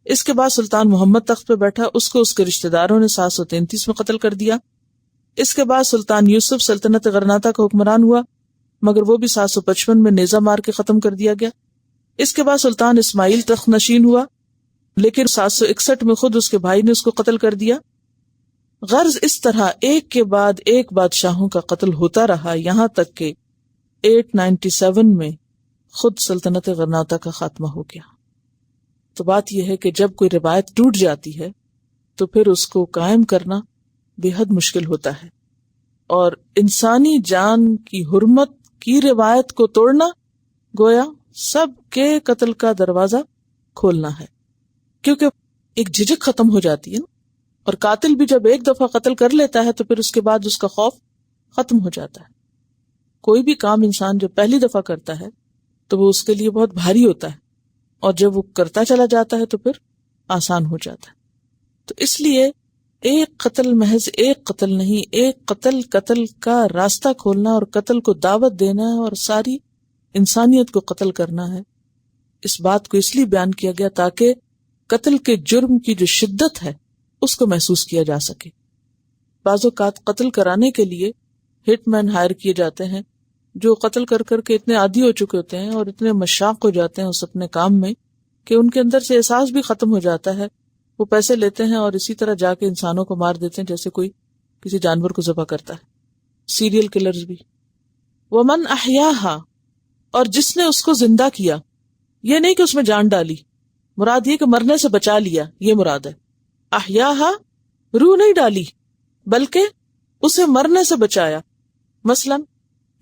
اس کے بعد سلطان محمد تخت پہ بیٹھا، اس کو اس کے رشتہ داروں نے 733 میں قتل کر دیا۔ اس کے بعد سلطان یوسف سلطنت غرناطہ کا حکمران ہوا، مگر وہ بھی 755 میں نیزہ مار کے ختم کر دیا گیا۔ اس کے بعد سلطان اسماعیل تخت نشین ہوا، لیکن 761 میں خود اس کے بھائی نے اس کو قتل کر دیا۔ غرض اس طرح ایک کے بعد ایک بادشاہوں کا قتل ہوتا رہا، یہاں تک کہ 897 میں خود سلطنت غرناطہ کا خاتمہ ہو گیا۔ تو بات یہ ہے کہ جب کوئی روایت ٹوٹ جاتی ہے تو پھر اس کو قائم کرنا بے حد مشکل ہوتا ہے، اور انسانی جان کی حرمت کی روایت کو توڑنا گویا سب کے قتل کا دروازہ کھولنا ہے، کیونکہ ایک جھجک ختم ہو جاتی ہے نا، اور قاتل بھی جب ایک دفعہ قتل کر لیتا ہے تو پھر اس کے بعد اس کا خوف ختم ہو جاتا ہے۔ کوئی بھی کام انسان جب پہلی دفعہ کرتا ہے تو وہ اس کے لیے بہت بھاری ہوتا ہے، اور جب وہ کرتا چلا جاتا ہے تو پھر آسان ہو جاتا ہے۔ تو اس لیے ایک قتل محض ایک قتل نہیں، ایک قتل کا راستہ کھولنا اور قتل کو دعوت دینا ہے اور ساری انسانیت کو قتل کرنا ہے۔ اس بات کو اس لیے بیان کیا گیا تاکہ قتل کے جرم کی جو شدت ہے اس کو محسوس کیا جا سکے۔ بعض اوقات قتل کرانے کے لیے ہٹ مین ہائر کیے جاتے ہیں جو قتل کر کر کے اتنے عادی ہو چکے ہوتے ہیں اور اتنے مشاق ہو جاتے ہیں اس اپنے کام میں کہ ان کے اندر سے احساس بھی ختم ہو جاتا ہے۔ وہ پیسے لیتے ہیں اور اسی طرح جا کے انسانوں کو مار دیتے ہیں جیسے کوئی کسی جانور کو ذبح کرتا ہے۔ سیریل کلرز بھی۔ وَمَنْ أَحْيَاهَا، اور جس نے اس کو زندہ کیا، یہ نہیں کہ اس میں جان ڈالی، مراد یہ کہ مرنے سے بچا لیا، یہ مراد ہے۔ احیاها، روح نہیں ڈالی بلکہ اسے مرنے سے بچایا۔ مثلا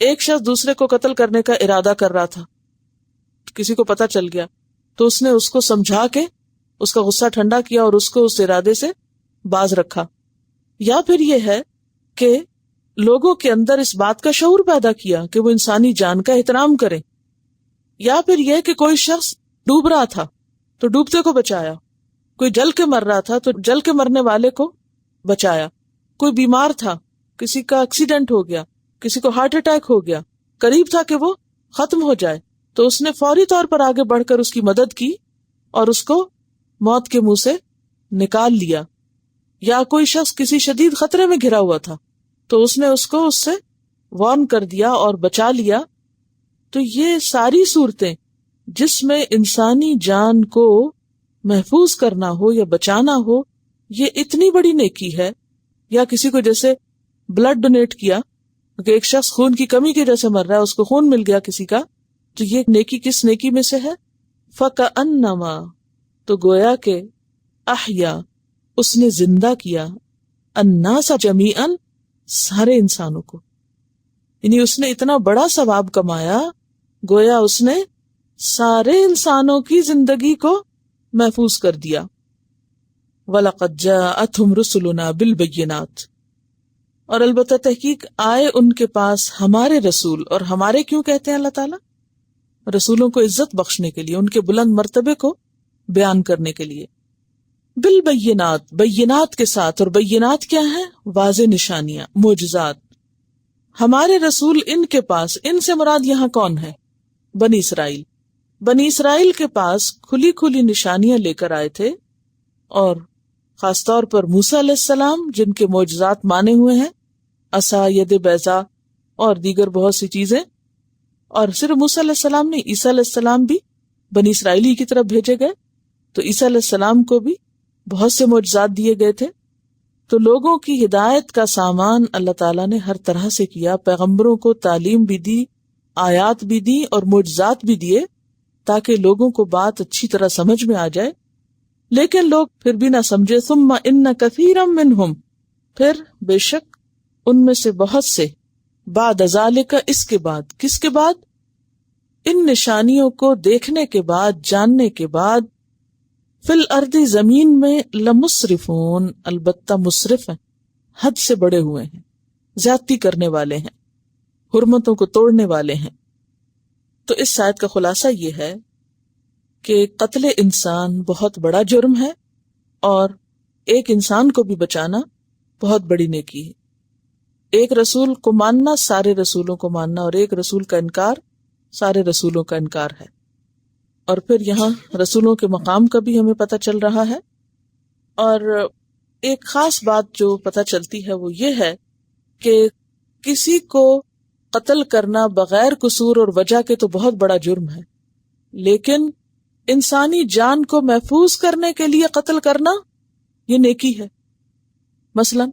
ایک شخص دوسرے کو قتل کرنے کا ارادہ کر رہا تھا، کسی کو پتہ چل گیا تو اس نے اس کو سمجھا کے اس کا غصہ ٹھنڈا کیا اور اس کو اس ارادے سے باز رکھا۔ یا پھر یہ ہے کہ لوگوں کے اندر اس بات کا شعور پیدا کیا کہ وہ انسانی جان کا احترام کریں۔ یا پھر یہ کہ کوئی شخص ڈوب رہا تھا تو ڈوبتے کو بچایا، کوئی جل کے مر رہا تھا تو جل کے مرنے والے کو بچایا، کوئی بیمار تھا، کسی کا ایکسیڈنٹ ہو گیا، کسی کو ہارٹ اٹیک ہو گیا، قریب تھا کہ وہ ختم ہو جائے تو اس نے فوری طور پر آگے بڑھ کر اس کی مدد کی اور اس کو موت کے منہ سے نکال لیا۔ یا کوئی شخص کسی شدید خطرے میں گھرا ہوا تھا تو اس نے اس کو اس سے وارن کر دیا اور بچا لیا۔ تو یہ ساری صورتیں جس میں انسانی جان کو محفوظ کرنا ہو یا بچانا ہو، یہ اتنی بڑی نیکی ہے۔ یا کسی کو جیسے بلڈ ڈونیٹ کیا کہ ایک شخص خون کی کمی کی وجہ سے مر رہا ہے، اس کو خون مل گیا کسی کا، تو یہ نیکی کس نیکی میں سے ہے؟ فَكَأَنَّمَا، تو گویا کہ احیا، اس نے زندہ کیا، الناس جمیعا، سارے انسانوں کو، یعنی اس نے اتنا بڑا ثواب کمایا، گویا اس نے سارے انسانوں کی زندگی کو محفوظ کر دیا۔ وَلَقَدْ جَاءَتْهُمْ رُسُلُنَا بِالْبَيِّنَاتِ، اور البتہ تحقیق آئے ان کے پاس ہمارے رسول، اور ہمارے کیوں کہتے ہیں اللہ تعالیٰ؟ رسولوں کو عزت بخشنے کے لیے، ان کے بلند مرتبے کو بیان کرنے کے لیے۔ بالبینات، بینات کے ساتھ، اور بینات کیا ہیں؟ واضح نشانیاں، معجزات۔ ہمارے رسول ان کے پاس، ان سے مراد یہاں کون ہے؟ بنی اسرائیل۔ بنی اسرائیل کے پاس کھلی کھلی نشانیاں لے کر آئے تھے، اور خاص طور پر موسیٰ علیہ السلام جن کے معجزات مانے ہوئے ہیں، عصا، ید بیضاء اور دیگر بہت سی چیزیں۔ اور صرف موسیٰ علیہ السلام نہیں، عیسیٰ علیہ السلام بھی بنی اسرائیلی کی طرف بھیجے گئے، تو عیسیٰ علیہ السلام کو بھی بہت سے معجزات دیے گئے تھے۔ تو لوگوں کی ہدایت کا سامان اللہ تعالیٰ نے ہر طرح سے کیا، پیغمبروں کو تعلیم بھی دی، آیات بھی دی اور معجزات بھی دیے، تاکہ لوگوں کو بات اچھی طرح سمجھ میں آ جائے لیکن لوگ پھر بھی نہ سمجھے. ثم ان کثیرا منہم، پھر بے شک ان میں سے بہت سے، بعد ذالک، اس کے بعد، کس کے بعد؟ ان نشانیوں کو دیکھنے کے بعد، جاننے کے بعد، فی الارض، زمین میں، لمسرفون، البتہ مسرف ہیں، حد سے بڑے ہوئے ہیں، زیادتی کرنے والے ہیں، حرمتوں کو توڑنے والے ہیں. تو اس آیت کا خلاصہ یہ ہے کہ قتل انسان بہت بڑا جرم ہے، اور ایک انسان کو بھی بچانا بہت بڑی نیکی ہے. ایک رسول کو ماننا سارے رسولوں کو ماننا، اور ایک رسول کا انکار سارے رسولوں کا انکار ہے. اور پھر یہاں رسولوں کے مقام کا بھی ہمیں پتہ چل رہا ہے. اور ایک خاص بات جو پتہ چلتی ہے وہ یہ ہے کہ کسی کو قتل کرنا بغیر قصور اور وجہ کے تو بہت بڑا جرم ہے، لیکن انسانی جان کو محفوظ کرنے کے لیے قتل کرنا یہ نیکی ہے. مثلا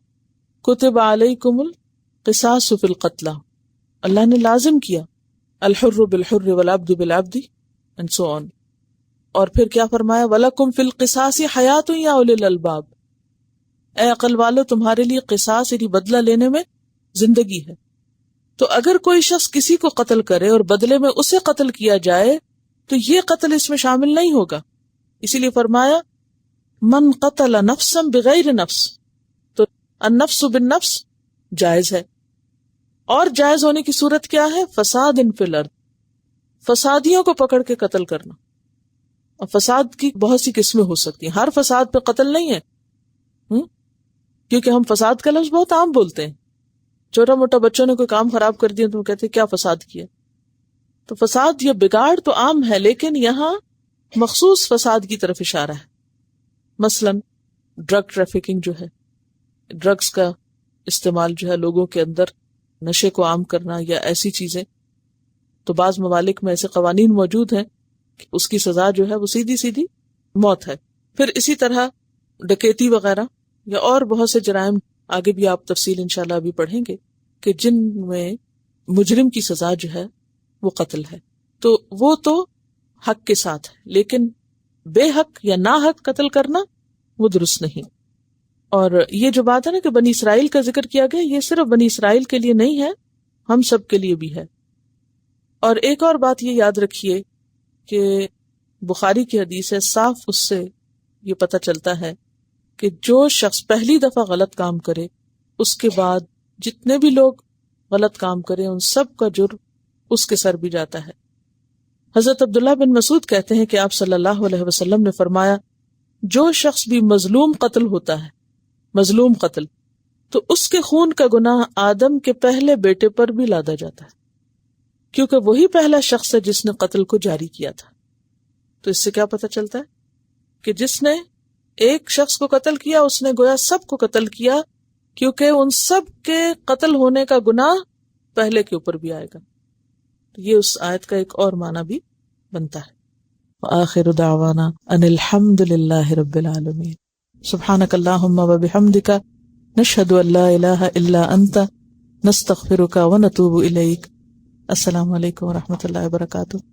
کتب علیکم القصاص فی القتلى، اللہ نے لازم کیا الحر بالحر والعبد بالعبد and so on. اور پھر کیا فرمایا؟ وَلَكُمْ فِي الْقِصَاصِ حَيَاةٌ يَا أُولِي الْأَلْبَابِ، اے عقل والو تمہارے لیے قصاص یعنی بدلہ لینے میں زندگی ہے. تو اگر کوئی شخص کسی کو قتل کرے اور بدلے میں اسے قتل کیا جائے تو یہ قتل اس میں شامل نہیں ہوگا. اسی لیے فرمایا من قتل نفسا بغیر نفس، تو النفس بالنفس جائز ہے. اور جائز ہونے کی صورت کیا ہے؟ فساد فی الارض، فسادیوں کو پکڑ کے قتل کرنا. اور فساد کی بہت سی قسمیں ہو سکتی ہیں، ہر فساد پہ قتل نہیں ہے، کیونکہ ہم فساد کا لفظ بہت عام بولتے ہیں. چھوٹا موٹا بچوں نے کوئی کام خراب کر دیا تو وہ کہتے ہیں کیا فساد کیا. تو فساد یا بگاڑ تو عام ہے، لیکن یہاں مخصوص فساد کی طرف اشارہ ہے. مثلا ڈرگ ٹریفکنگ جو ہے، ڈرگز کا استعمال جو ہے لوگوں کے اندر، نشے کو عام کرنا یا ایسی چیزیں، تو بعض ممالک میں ایسے قوانین موجود ہیں کہ اس کی سزا جو ہے وہ سیدھی سیدھی موت ہے. پھر اسی طرح ڈکیتی وغیرہ یا اور بہت سے جرائم، آگے بھی آپ تفصیل انشاءاللہ ابھی پڑھیں گے، کہ جن میں مجرم کی سزا جو ہے وہ قتل ہے. تو وہ تو حق کے ساتھ ہے، لیکن بے حق یا نا حق قتل کرنا وہ درست نہیں. اور یہ جو بات ہے نا کہ بنی اسرائیل کا ذکر کیا گیا، یہ صرف بنی اسرائیل کے لیے نہیں ہے، ہم سب کے لیے بھی ہے. اور ایک اور بات یہ یاد رکھیے کہ بخاری کی حدیث ہے، صاف اس سے یہ پتہ چلتا ہے کہ جو شخص پہلی دفعہ غلط کام کرے، اس کے بعد جتنے بھی لوگ غلط کام کریں ان سب کا جرم اس کے سر بھی جاتا ہے. حضرت عبداللہ بن مسعود کہتے ہیں کہ آپ صلی اللہ علیہ وسلم نے فرمایا، جو شخص بھی مظلوم قتل ہوتا ہے، مظلوم قتل، تو اس کے خون کا گناہ آدم کے پہلے بیٹے پر بھی لادا جاتا ہے، کیونکہ وہی پہلا شخص ہے جس نے قتل کو جاری کیا تھا. تو اس سے کیا پتہ چلتا ہے کہ جس نے ایک شخص کو قتل کیا اس نے گویا سب کو قتل کیا، کیونکہ ان سب کے قتل ہونے کا گناہ پہلے کے اوپر بھی آئے گا. تو یہ اس آیت کا ایک اور معنی بھی بنتا ہے. وآخر دعوانا ان الحمد للہ رب العالمین. سبحانک اللہم وبحمدک، نشہد ان لا الہ الا انت، نستغفرک ونتوب الیک. السلام علیکم ورحمۃ اللہ وبرکاتہ.